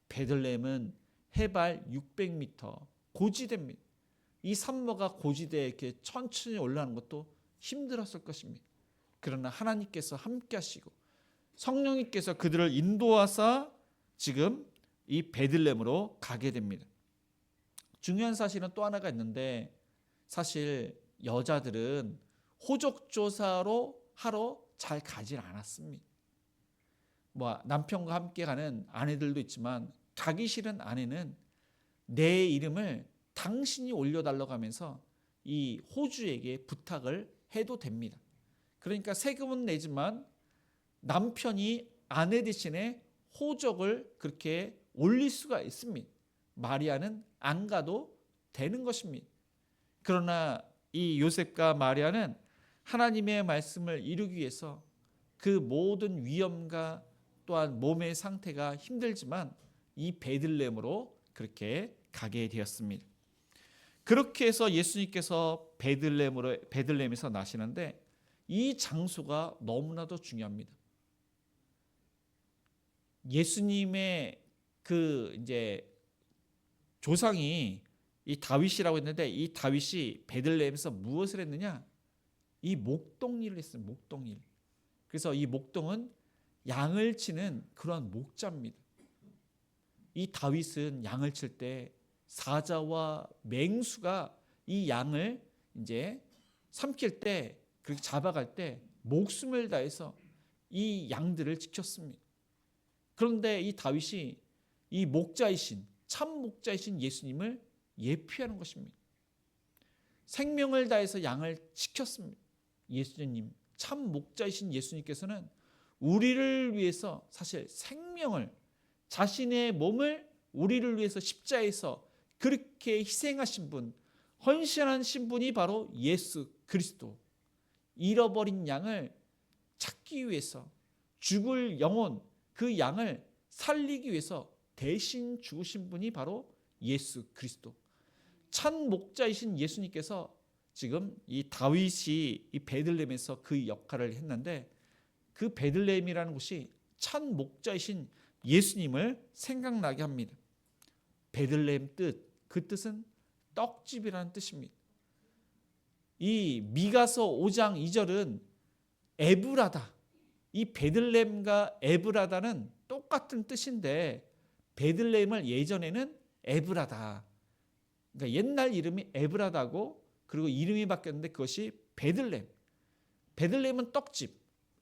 베들레헴은 해발 600m 고지대입니다. 이 산모가 고지대에 이렇게 천천히 올라가는 것도 힘들었을 것입니다. 그러나 하나님께서 함께 하시고 성령님께서 그들을 인도하사 지금 이 베들레헴으로 가게 됩니다. 중요한 사실은 또 하나가 있는데 사실 여자들은 호적조사로 하러 잘 가질 않았습니다. 남편과 함께 가는 아내들도 있지만 가기 싫은 아내는 내 이름을 당신이 올려달라고 하면서 이 호주에게 부탁을 해도 됩니다. 그러니까 세금은 내지만 남편이 아내 대신에 호적을 그렇게 올릴 수가 있습니다. 마리아는 안 가도 되는 것입니다. 그러나 이 요셉과 마리아는 하나님의 말씀을 이루기 위해서 그 모든 위험과 또한 몸의 상태가 힘들지만 이 베들레헴으로 그렇게 가게 되었습니다. 그렇게 해서 예수님께서 베들레헴에서 나시는데 이 장소가 너무나도 중요합니다. 예수님의 그 이제 조상이 이 다윗이라고 했는데 이 다윗이 베들레헴에서 무엇을 했느냐? 이 목동일을 했어요. 목동일. 그래서 이 목동은 양을 치는 그런 목자입니다. 이 다윗은 양을 칠 때 사자와 맹수가 이 양을 이제 삼킬 때 그렇게 잡아갈 때 목숨을 다해서 이 양들을 지켰습니다. 그런데 이 다윗이 이 목자이신 참 목자이신 예수님을 예표하는 것입니다. 생명을 다해서 양을 지켰습니다. 예수님 참 목자이신 예수님께서는 우리를 위해서 사실 생명을 자신의 몸을 우리를 위해서 십자에서 그렇게 희생하신 분, 헌신하신 분이 바로 예수 그리스도. 잃어버린 양을 찾기 위해서 죽을 영혼 그 양을 살리기 위해서 대신 죽으신 분이 바로 예수 그리스도. 참 목자이신 예수님께서 지금 이 다윗이 이 베들레헴에서 그 역할을 했는데 그 베들레헴이라는 곳이 참 목자이신 예수님을 생각나게 합니다. 베들레헴 뜻, 그 뜻은 떡집이라는 뜻입니다. 이 미가서 5장 2절은 에브라다. 이 베들레헴과 에브라다는 똑같은 뜻인데 베들레헴을 예전에는 에브라다. 그러니까 옛날 이름이 에브라다고 그리고 이름이 바뀌었는데 그것이 베들레헴. 베들레헴은 떡집,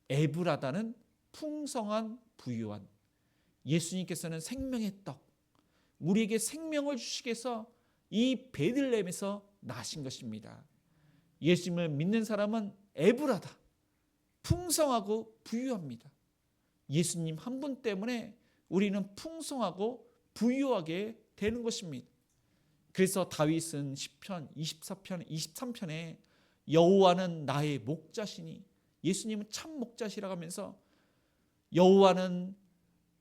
에브라다는 풍성한 부유한. 예수님께서는 생명의 떡, 우리에게 생명을 주시기 위해서 이 베들레헴에서 나신 것입니다. 예수님을 믿는 사람은 에브라다, 풍성하고 부유합니다. 예수님 한 분 때문에 우리는 풍성하고 부유하게 되는 것입니다. 그래서 다윗은 시편 24편, 23편에 여호와는 나의 목자시니, 예수님은 참 목자시라고 하면서 여호와는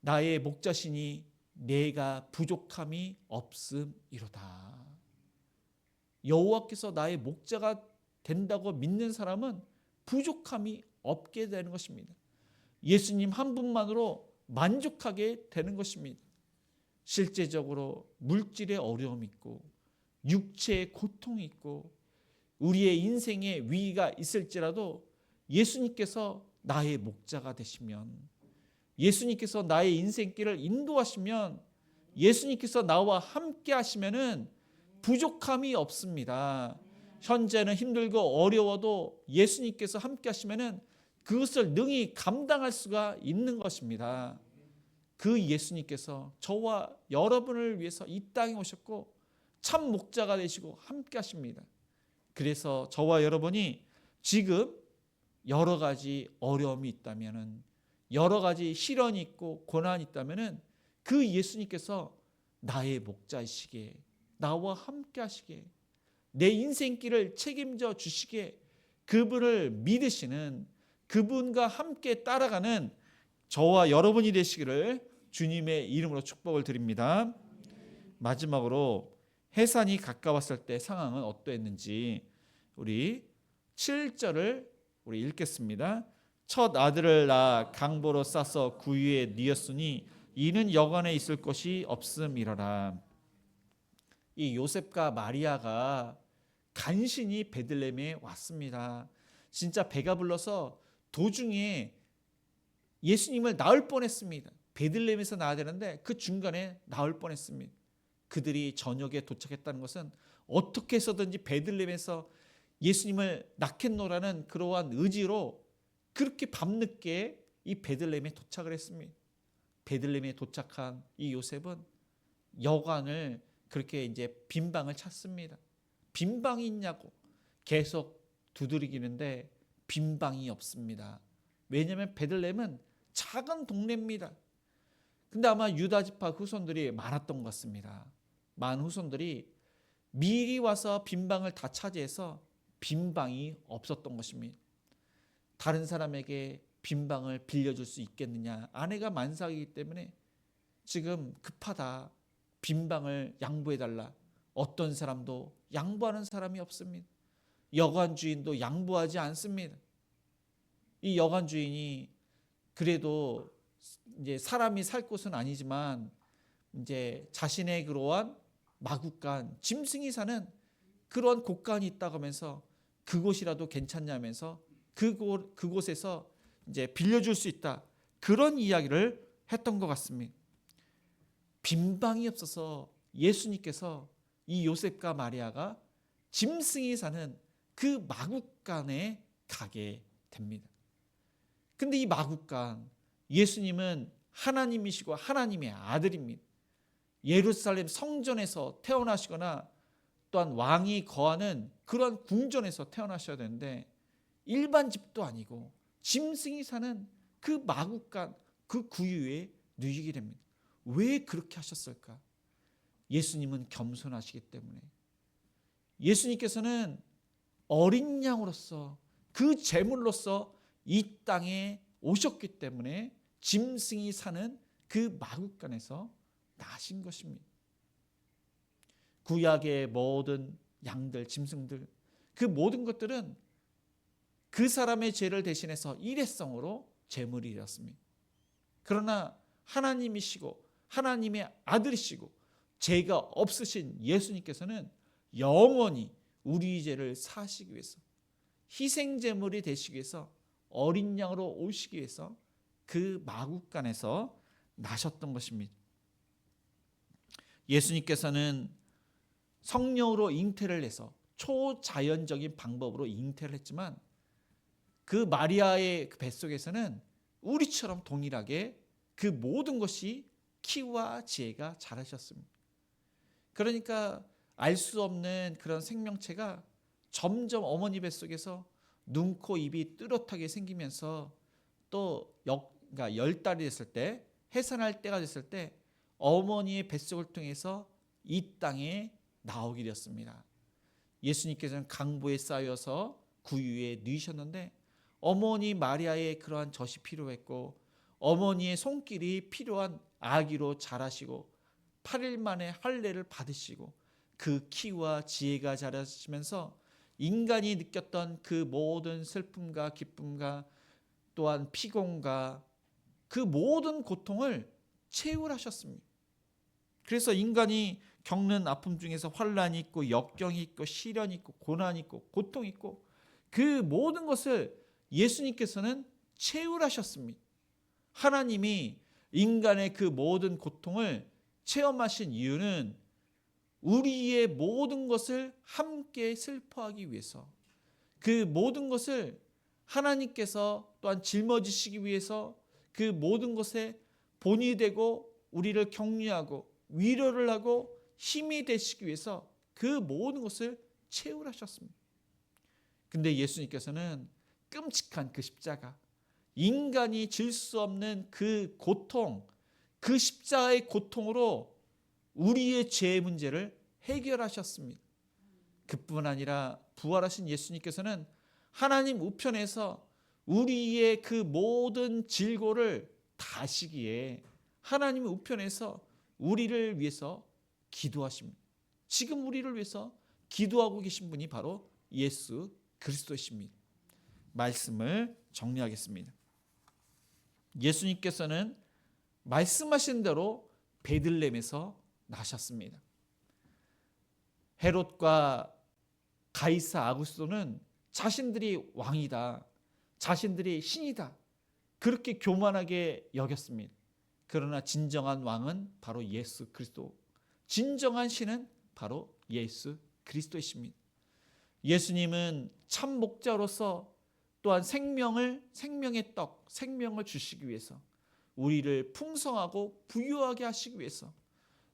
나의 목자시니 내가 부족함이 없음이로다. 여호와께서 나의 목자가 된다고 믿는 사람은 부족함이 없게 되는 것입니다. 예수님 한 분만으로 만족하게 되는 것입니다. 실제적으로 물질의 어려움이 있고 육체의 고통이 있고 우리의 인생에 위기가 있을지라도 예수님께서 나의 목자가 되시면, 예수님께서 나의 인생길을 인도하시면, 예수님께서 나와 함께 하시면은 부족함이 없습니다. 현재는 힘들고 어려워도 예수님께서 함께 하시면은 그것을 능히 감당할 수가 있는 것입니다. 그 예수님께서 저와 여러분을 위해서 이 땅에 오셨고 참 목자가 되시고 함께 하십니다. 그래서 저와 여러분이 지금 여러 가지 어려움이 있다면은, 여러 가지 시련이 있고 고난이 있다면은 그 예수님께서 나의 목자이시게, 나와 함께 하시게, 내 인생길을 책임져 주시게, 그분을 믿으시는, 그분과 함께 따라가는 저와 여러분이 되시기를 주님의 이름으로 축복을 드립니다. 마지막으로 해산이 가까웠을 때 상황은 어떠했는지 우리 7절을 우리 읽겠습니다. 첫 아들을 낳아 강보로 싸서 구유에 뉘었으니 이는 여관에 있을 곳이 없음이러라. 이 요셉과 마리아가 간신히 베들레헴에 왔습니다. 진짜 배가 불러서 도중에 예수님을 낳을 뻔했습니다. 베들레헴에서 낳아야 되는데 그 중간에 낳을 뻔했습니다. 그들이 저녁에 도착했다는 것은 어떻게 해서든지 베들레헴에서 예수님을 낳겠노라는 그러한 의지로 그렇게 밤늦게 이 베들레헴에 도착을 했습니다. 베들레헴에 도착한 이 요셉은 여관을 그렇게 이제 빈방을 찾습니다. 빈방이 있냐고 계속 두드리기는데 빈방이 없습니다. 왜냐하면 베들레헴은 작은 동네입니다. 근데 아마 유다 지파 후손들이 많았던 것 같습니다. 많은 후손들이 미리 와서 빈방을 다 차지해서 빈방이 없었던 것입니다. 다른 사람에게 빈방을 빌려줄 수 있겠느냐. 아내가 만삭이기 때문에 지금 급하다. 빈방을 양보해달라. 어떤 사람도 양보하는 사람이 없습니다. 여관 주인도 양보하지 않습니다. 이 여관 주인이 그래도 이제 사람이 살 곳은 아니지만 이제 자신의 그러한 마구간, 짐승이 사는 그런 곳간이 있다고 하면서 그곳이라도 괜찮냐면서 그곳에서 이제 빌려줄 수 있다. 그런 이야기를 했던 것 같습니다. 빈방이 없어서 예수님께서 이 요셉과 마리아가 짐승이 사는 그 마구간에 가게 됩니다. 근데 이 마구간, 예수님은 하나님이시고 하나님의 아들입니다. 예루살렘 성전에서 태어나시거나 또한 왕이 거하는 그런 궁전에서 태어나셔야 되는데 일반 집도 아니고 짐승이 사는 그 마구간 그 구유에 누이게 됩니다. 왜 그렇게 하셨을까? 예수님은 겸손하시기 때문에, 예수님께서는 어린 양으로서 그 제물로서 이 땅에 오셨기 때문에 짐승이 사는 그 마구간에서 나신 것입니다. 구약의 모든 양들, 짐승들, 그 모든 것들은 그 사람의 죄를 대신해서 일회성으로 제물이 되었습니다. 그러나 하나님이시고 하나님의 아들이시고 죄가 없으신 예수님께서는 영원히 우리 죄를 사시기 위해서 희생제물이 되시기 위해서 어린 양으로 오시기 위해서 그 마구간에서 나셨던 것입니다. 예수님께서는 성령으로 잉태를 해서 초자연적인 방법으로 잉태를 했지만 그 마리아의 뱃속에서는 우리처럼 동일하게 그 모든 것이 키와 지혜가 자라셨습니다. 그러니까 알 수 없는 그런 생명체가 점점 어머니 뱃속에서 눈, 코, 입이 뚜렷하게 생기면서 또 그러니까 10달이 됐을 때, 해산할 때가 됐을 때 어머니의 뱃속을 통해서 이 땅에 나오게 되었습니다. 예수님께서는 강보에 쌓여서 구유에 누이셨는데 어머니 마리아의 그러한 젖이 필요했고 어머니의 손길이 필요한 아기로 자라시고 8일 만에 할례를 받으시고 그 키와 지혜가 자라시면서 인간이 느꼈던 그 모든 슬픔과 기쁨과 또한 피곤과 그 모든 고통을 채울하셨습니다. 그래서 인간이 겪는 아픔 중에서 환난이 있고 역경이 있고 시련이 있고 고난이 있고 고통이 있고 그 모든 것을 예수님께서는 채울하셨습니다. 하나님이 인간의 그 모든 고통을 체험하신 이유는 우리의 모든 것을 함께 슬퍼하기 위해서, 그 모든 것을 하나님께서 또한 짊어지시기 위해서 그 모든 것에 본이 되고 우리를 격려하고 위로를 하고 힘이 되시기 위해서 그 모든 것을 채울하셨습니다. 근데 예수님께서는 끔찍한 그 십자가, 인간이 질 수 없는 그 고통, 그 십자가의 고통으로 우리의 죄의 문제를 해결하셨습니다. 그뿐 아니라 부활하신 예수님께서는 하나님 우편에서 우리의 그 모든 질고를 다시기에 하나님 우편에서 우리를 위해서 기도하십니다. 지금 우리를 위해서 기도하고 계신 분이 바로 예수 그리스도이십니다. 말씀을 정리하겠습니다. 예수님께서는 말씀하신 대로 베들레헴에서 나셨습니다. 헤롯과 가이사 아구스도는 자신들이 왕이다, 자신들이 신이다, 그렇게 교만하게 여겼습니다. 그러나 진정한 왕은 바로 예수 그리스도, 진정한 신은 바로 예수 그리스도이십니다. 예수님은 참 목자로서 또한 생명의 떡, 생명을 주시기 위해서 우리를 풍성하고 부유하게 하시기 위해서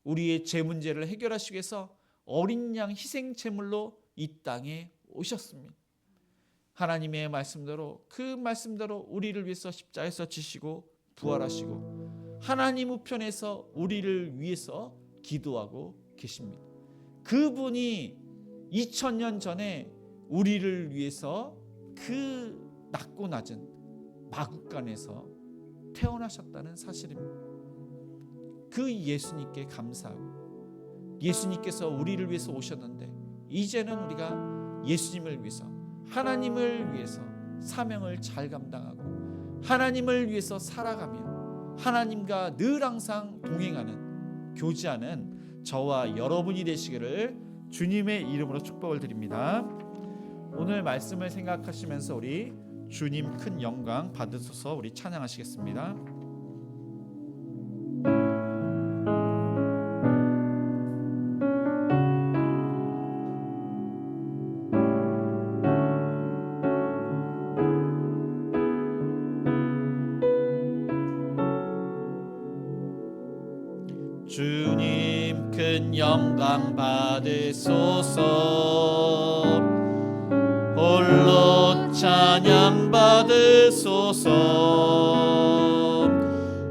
우리의 죄 문제를 해결하시기 위해서 어린 양 희생 제물로 이 땅에 오셨습니다. 하나님의 말씀대로 그 말씀대로 우리를 위해서 십자가에서 지시고 부활하시고 하나님 우편에서 우리를 위해서 기도하고 계십니다. 그분이 2000년 전에 우리를 위해서 그 낮고 낮은 마구간에서 태어나셨다는 사실입니다. 그 예수님께 감사하고 예수님께서 우리를 위해서 오셨는데 이제는 우리가 예수님을 위해서, 하나님을 위해서 사명을 잘 감당하고 하나님을 위해서 살아가며 하나님과 늘 항상 동행하는, 교제하는 저와 여러분이 되시기를 주님의 이름으로 축복을 드립니다. 오늘 말씀을 생각하시면서 우리 주님 큰 영광 받으소서 우리 찬양하시겠습니다. 주님 큰 영광 받으소서. 홀로 찬양 받으소서.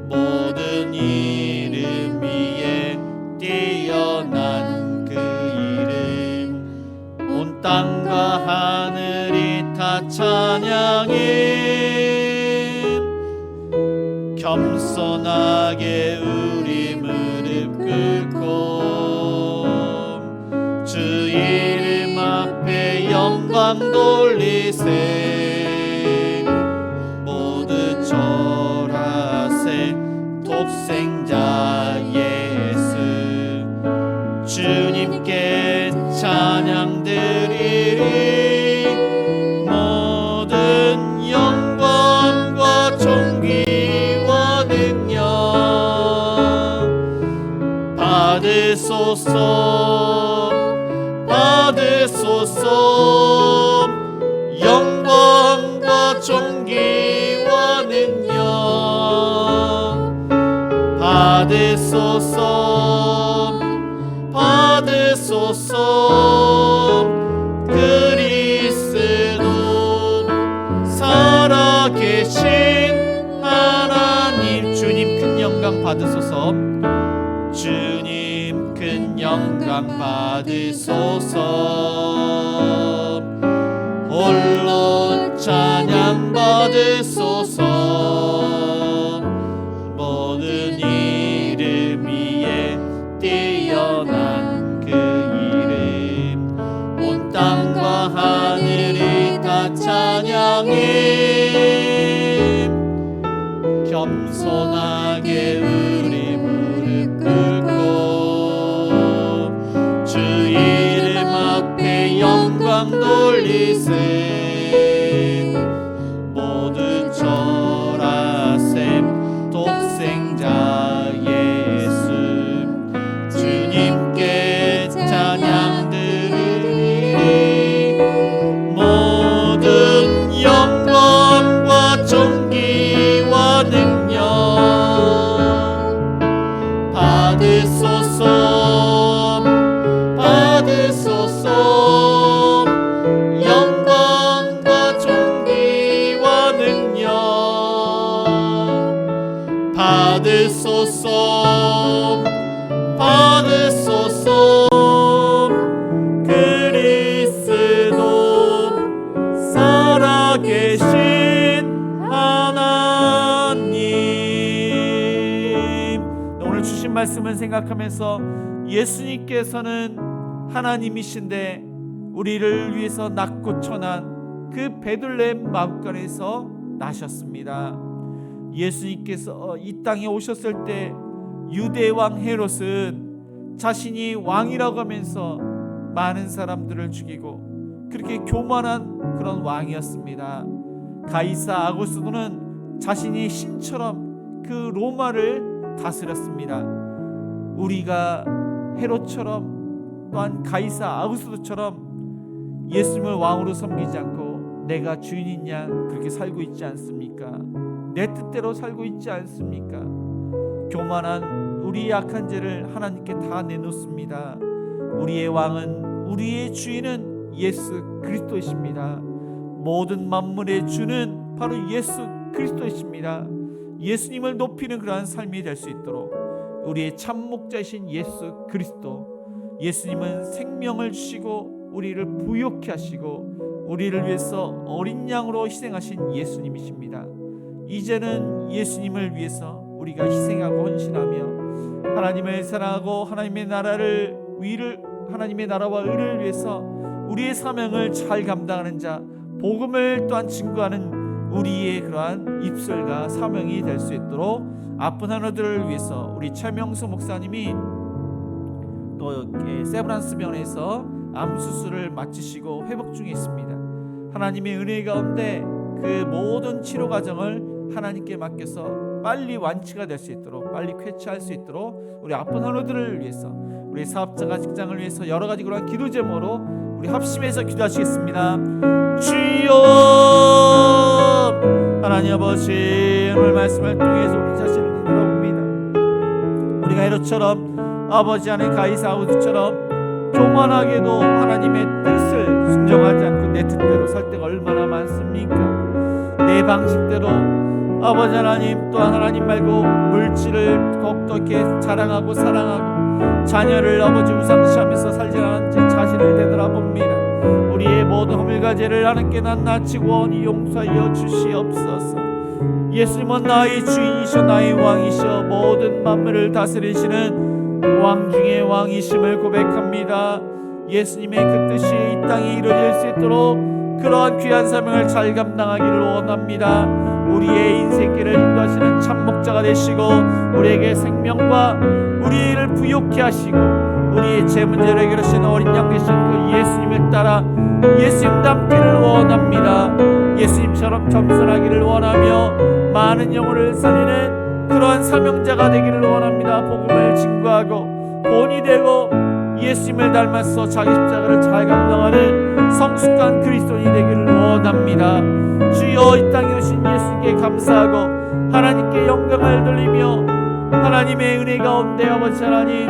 모든 이름 위에 뛰어난 그 이름, 온 땅과 하늘이 다 찬양해. 겸손하게 우리 무릎 꿇고 주 이름 앞에 영광 돌리세. 모두 절하세 독생자 예수. 주님께 찬양 드리리. 모든 영광과 존귀와 능력 받으소서. 받으소서. 영광과 존귀와 능력 받으소서. 받으소서. 그리스도 살아계신 하나님, 주님 큰 영광 받으소서. 주님 큰 영광 받으소서. 홀로 찬양 받으소서. 모든 이름 위에 뛰어난 그 이름, 온 땅과 하늘이 다 찬양해. 겸손하게 우리 무릎 꿇고 주 이름 앞에 영광 돌리세. 모두 절하세 독생자 예수. 주님께 찬양 드리리. 모든 영광과 존귀와 능력 받으소서. 받으소서. 영광과 존귀와 능력 받으소서. 받으소서. 그리스도 살아계신 하나님. 오늘 주신 말씀을 생각하면서 예수님께서는 하나님이신데 우리를 위해서 낳고 천한 그 베들레헴 마을간에서 나셨습니다. 예수님께서 이 땅에 오셨을 때 유대 왕 헤롯은 자신이 왕이라고 하면서 많은 사람들을 죽이고 그렇게 교만한 그런 왕이었습니다. 가이사 아구스도는 자신이 신처럼 그 로마를 다스렸습니다. 우리가 헤롯처럼 또한 가이사 아구스도처럼 예수님을 왕으로 섬기지 않고 내가 주인이냐 그렇게 살고 있지 않습니까? 내 뜻대로 살고 있지 않습니까? 교만한 우리의 악한 죄를 하나님께 다 내놓습니다. 우리의 왕은, 우리의 주인은 예수 그리스도이십니다. 모든 만물의 주는 바로 예수 그리스도이십니다. 예수님을 높이는 그러한 삶이 될 수 있도록 우리의 참 목자이신 예수 그리스도, 예수님은 생명을 주시고 우리를 부욕케 하시고 우리를 위해서 어린 양으로 희생하신 예수님이십니다. 이제는 예수님을 위해서 우리가 희생하고 헌신하며 하나님을 사랑하고 하나님의 나라와 의를 위해서 우리의 사명을 잘 감당하는 자, 복음을 또한 증거하는 우리의 그러한 입술과 사명이 될 수 있도록 아픈 환우들을 위해서 우리 최명수 목사님이 또 세브란스 병원에서 암 수술을 마치시고 회복 중에 있습니다. 하나님의 은혜 가운데 그 모든 치료 과정을 하나님께 맡겨서 빨리 완치가 될 수 있도록, 빨리 쾌차할 수 있도록 우리 아픈 환우들을 위해서, 우리 사업자가 직장을 위해서 여러 가지 그런 기도 제목으로 우리 합심해서 기도하시겠습니다. 주여, 하나님 아버지, 오늘 말씀을 통해서 우리 자신을 돌아봅니다. 우리가 헤롯처럼 아버지 안에 가이사우스처럼 교만하게도 하나님의 뜻을 순종하지 않고 내 뜻대로 살 때가 얼마나 많습니까? 내 방식대로 아버지 하나님 또한 하나님 말고 물질을 더욱더 이렇게 자랑하고 사랑하고 자녀를 아버지 우상시하면서 살지 않은 제 자신을 되돌아봅니다. 우리의 모든 허물과 죄를 하나님께 낱낱이 원히 용서하여 주시옵소서. 예수님은 나의 주인이시여 나의 왕이시여 모든 만물을 다스리시는 왕 중의 왕이심을 고백합니다. 예수님의 그 뜻이 이 땅에 이루어질 수 있도록 그러한 귀한 사명을 잘 감당하기를 원합니다. 우리의 인생길을 인도하시는 참목자가 되시고 우리에게 생명과 우리를 부욕케 하시고 우리의 제 문제를 해결하시는 어린 양 되신 그 예수님을 따라 예수님 닮기를 원합니다. 예수님처럼 겸손하기를 원하며 많은 영혼을 살리는 그러한 사명자가 되기를 원합니다. 복음을 증거하고 본이 되고 예수님을 닮아서 자기 십자가를 잘 감당하는 성숙한 그리스도인이 되기를 원합니다. 주여 이 땅에 오신 예수님께 감사하고 하나님께 영광을 돌리며 하나님의 은혜 가운데 아버지 하나님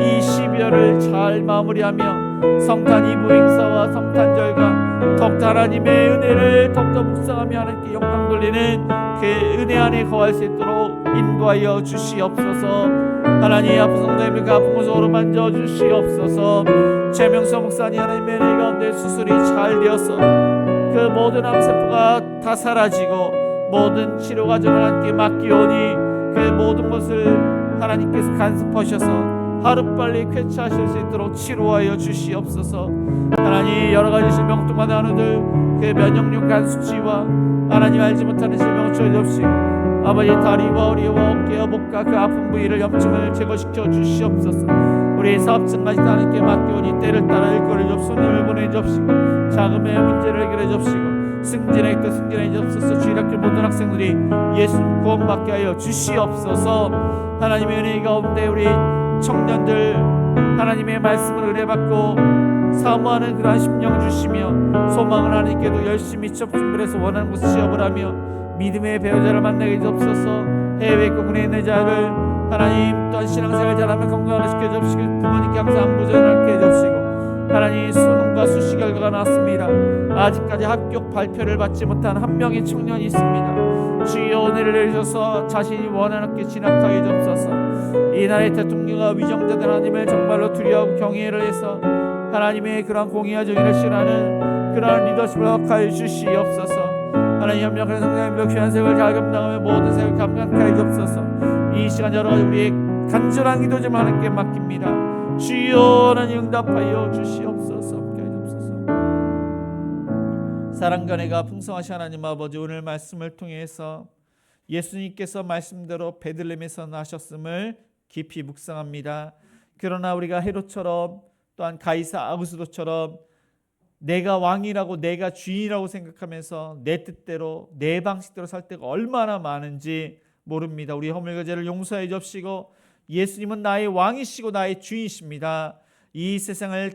이 12월을 잘 마무리하며 성탄 이브 행사와 성탄절과 더욱더 하나님의 은혜를 더욱더 묵상하며 하나님께 영광 돌리는 그 은혜 안에 거할 수 있도록 인도하여 주시옵소서. 하나님 아픈 성도님을 그 아픈 곳으로 만져 주시옵소서. 최명서 목사님 하나님의 은혜 가운데 수술이 잘 되어서 그 모든 암세포가 다 사라지고 모든 치료 과정을 하나님께 맡기오니 그 모든 것을 하나님께서 간섭하셔서 하루빨리 쾌차하실 수 있도록 치료하여 주시옵소서. 하나님 여러가지 질병 동안 하는들 그 면역력 간수치와 하나님 알지 못하는 질병을 치료해주시고 아버지 다리와 허리와 어깨와 목과 그 아픈 부위를 염증을 제거시켜 주시옵소서. 우리 사업증까지 하나님께 맡기오니 때를 따라 일거리 접수 님을 보내주옵시고 자금의 문제를 해결해 주옵시고 승진의 뜻 승진해 주옵소서. 주일학교 모든 학생들이 예수님 구원받게 하여 주시옵소서. 하나님의 은혜 가운데 우리 청년들 하나님의 말씀을 은혜받고 사모하는 그러한 심령 주시며 소망을 하나님께도 열심히 취업 준비를 해서 원하는 곳에 취업을 하며 믿음의 배우자를 만나게 해주옵소서. 해외 있고 국내에 있는 자를 하나님 또한 신앙생활 잘하며 건강을 시켜주옵시고 부모님께 항상 안부전을 하게 해주옵시고 하나님 수능과 수시 결과가 나왔습니다. 아직까지 합격 발표를 받지 못한 한 명의 청년이 있습니다. 주여 은혜를 내주셔서 자신이 원하는 게 진학하게 해주옵소서. 이 나라의 대통령과 위정자들 하나님을 정말로 두려워하고 경외를 해서 하나님의 그러한 공의와 정의를 실현하는 그러한 리더십을 허락하여 주시옵소서. 하나님 협력하는 성장님들 귀한 세월 잘 감당하며 모든 세월 감당하게 해주옵소서. 이 시간 여러가지 우리의 간절한 기도 좀 하나님께 맡깁니다. 주여 하나님 응답하여 주시옵소서. 함께 해주옵소서. 사랑과 은혜가 풍성하신 하나님 아버지 오늘 말씀을 통해서 예수님께서 말씀대로 베들레헴에서 나셨음을 깊이 묵상합니다. 그러나 우리가 헤롯처럼 또한 가이사 아구스도처럼 내가 왕이라고 내가 주인이라고 생각하면서 내 뜻대로 내 방식대로 살 때가 얼마나 많은지 모릅니다. 우리 허물과 죄를 용서해 주옵시고 예수님은 나의 왕이시고 나의 주인이십니다. 이 세상을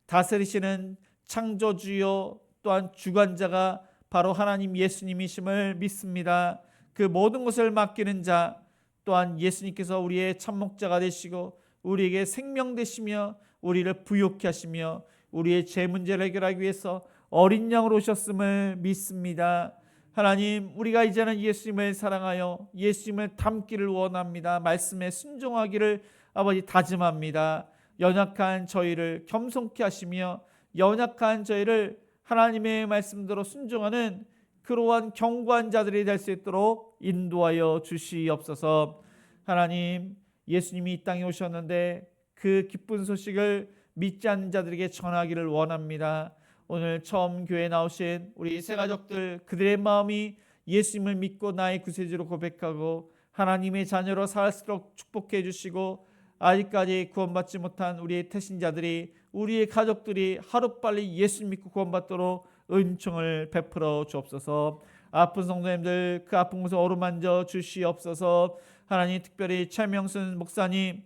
다스리시는 창조주요 또한 주관자가 바로 하나님 예수님이심을 믿습니다. 그 모든 것을 맡기는 자 또한 예수님께서 우리의 참목자가 되시고 우리에게 생명 되시며 우리를 부욕케 하시며 우리의 죄 문제를 해결하기 위해서 어린 양으로 오셨음을 믿습니다. 하나님 우리가 이제는 예수님을 사랑하여 예수님을 닮기를 원합니다. 말씀에 순종하기를 아버지 다짐합니다. 연약한 저희를 겸손케 하시며 연약한 저희를 하나님의 말씀대로 순종하는 그러한 견고한 자들이 될 수 있도록 인도하여 주시옵소서. 하나님 예수님이 이 땅에 오셨는데 그 기쁜 소식을 믿지 않는 자들에게 전하기를 원합니다. 오늘 처음 교회에 나오신 우리 새 가족들 그들의 마음이 예수님을 믿고 나의 구세주로 고백하고 하나님의 자녀로 살수록 축복해 주시고 아직까지 구원받지 못한 우리의 태신자들이 우리의 가족들이 하루빨리 예수 믿고 구원받도록 은총을 베풀어 주옵소서. 아픈 성도님들 그 아픈 곳을 어루만져 주시옵소서. 하나님 특별히 최명순 목사님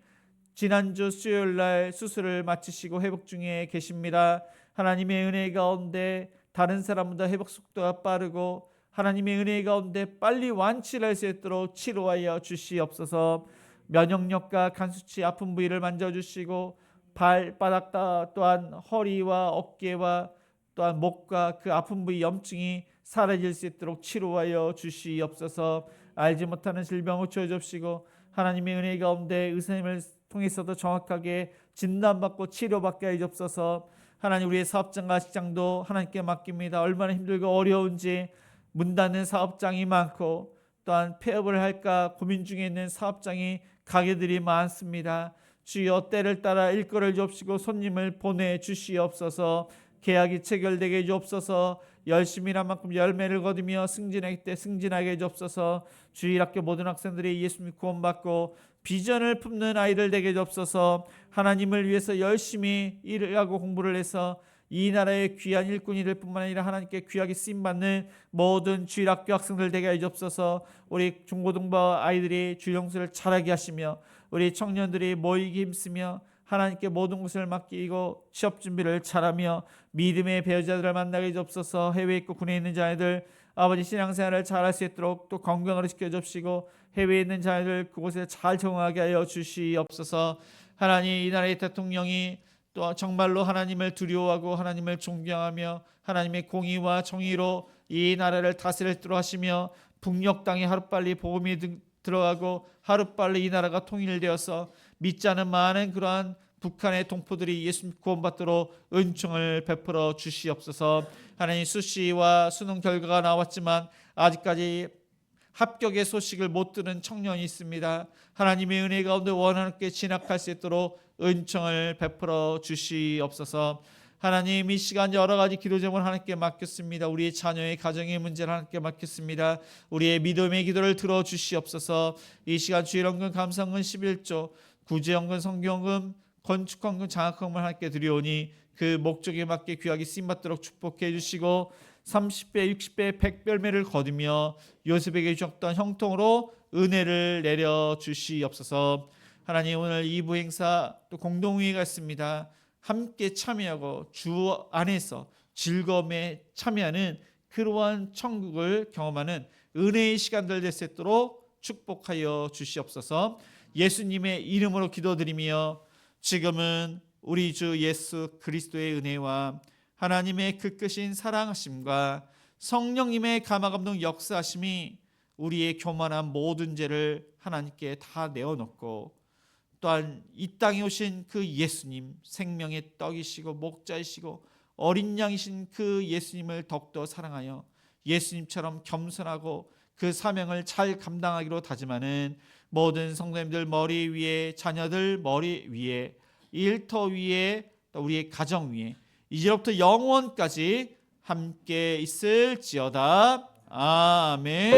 지난주 수요일날 수술을 마치시고 회복 중에 계십니다. 하나님의 은혜 가운데 다른 사람보다 회복 속도가 빠르고 하나님의 은혜 가운데 빨리 완치를 할 수 있도록 치료하여 주시옵소서. 면역력과 간 수치 아픈 부위를 만져주시고 발바닥 또한 허리와 어깨와 또한 목과 그 아픈 부위 염증이 사라질 수 있도록 치료하여 주시옵소서. 알지 못하는 질병을 고쳐주시고 하나님의 은혜 가운데 의사님을 통해서도 정확하게 진단받고 치료받게 해주옵소서. 하나님 우리의 사업장과 직장도 하나님께 맡깁니다. 얼마나 힘들고 어려운지 문 닫는 사업장이 많고 또한 폐업을 할까 고민 중에 있는 사업장이 가게들이 많습니다. 주여 때를 따라 일거를 주옵시고 손님을 보내주시옵소서. 계약이 체결되게 해주옵소서. 열심히 일한 만큼 열매를 거두며 승진할 때 승진하게 해주옵소서. 주일학교 모든 학생들이 예수님 구원받고 비전을 품는 아이들 되게 해주옵소서. 하나님을 위해서 열심히 일하고 공부를 해서 이 나라의 귀한 일꾼이 될 뿐만 아니라 하나님께 귀하게 쓰임받는 모든 주일학교 학생들 되게 해주옵소서. 우리 중고등부 아이들이 주일영수를 잘하게 하시며 우리 청년들이 모이기 힘쓰며 하나님께 모든 것을 맡기고 취업 준비를 잘하며 믿음의 배우자들을 만나게 해주옵소서. 해외에 있고 군에 있는 자녀들 아버지 신앙생활을 잘할 수 있도록 또 건강을 시켜주시고 해외에 있는 자녀들 그곳에 잘 적응하게 하여 주시옵소서. 하나님 이 나라의 대통령이 또 정말로 하나님을 두려워하고 하나님을 존경하며 하나님의 공의와 정의로 이 나라를 다스리도록 하시며 북녘 땅에 하루빨리 복음이 들어가고 하루빨리 이 나라가 통일되어서 믿지 않은 많은 그러한 북한의 동포들이 예수님 구원받도록 은총을 베풀어 주시옵소서. 하나님 수시와 수능 결과가 나왔지만 아직까지 합격의 소식을 못 들은 청년이 있습니다. 하나님의 은혜 가운데 원하게 진학할 수 있도록 은총을 베풀어 주시옵소서. 하나님 이 시간 여러 가지 기도 제목을 하나님께 맡겼습니다. 우리의 자녀의 가정의 문제를 하나님께 맡겼습니다. 우리의 믿음의 기도를 들어주시옵소서. 이 시간 주일헌금 감사헌금 11조 구제헌금 성경헌금 건축헌금 장학헌금을 하나님께 드리오니 그 목적에 맞게 귀하게 쓰임받도록 축복해 주시고 30배 60배 100별매를 거두며 요셉에게 주셨던 형통으로 은혜를 내려 주시옵소서. 하나님 오늘 2부 행사 또 공동회의가 있습니다. 함께 참여하고 주 안에서 즐거움에 참여하는 그러한 천국을 경험하는 은혜의 시간들 될 수 있도록 축복하여 주시옵소서. 예수님의 이름으로 기도드리며 지금은 우리 주 예수 그리스도의 은혜와 하나님의 그 크신 사랑하심과 성령님의 감화감동 역사하심이 우리의 교만한 모든 죄를 하나님께 다 내어놓고 또한 이 땅에 오신 그 예수님 생명의 떡이시고 목자이시고 어린 양이신 그 예수님을 더욱더 사랑하여 예수님처럼 겸손하고 그 사명을 잘 감당하기로 다짐하는 모든 성도님들 머리 위에 자녀들 머리 위에 일터 위에 또 우리의 가정 위에 이제부터 영원까지 함께 있을지어다. 아멘.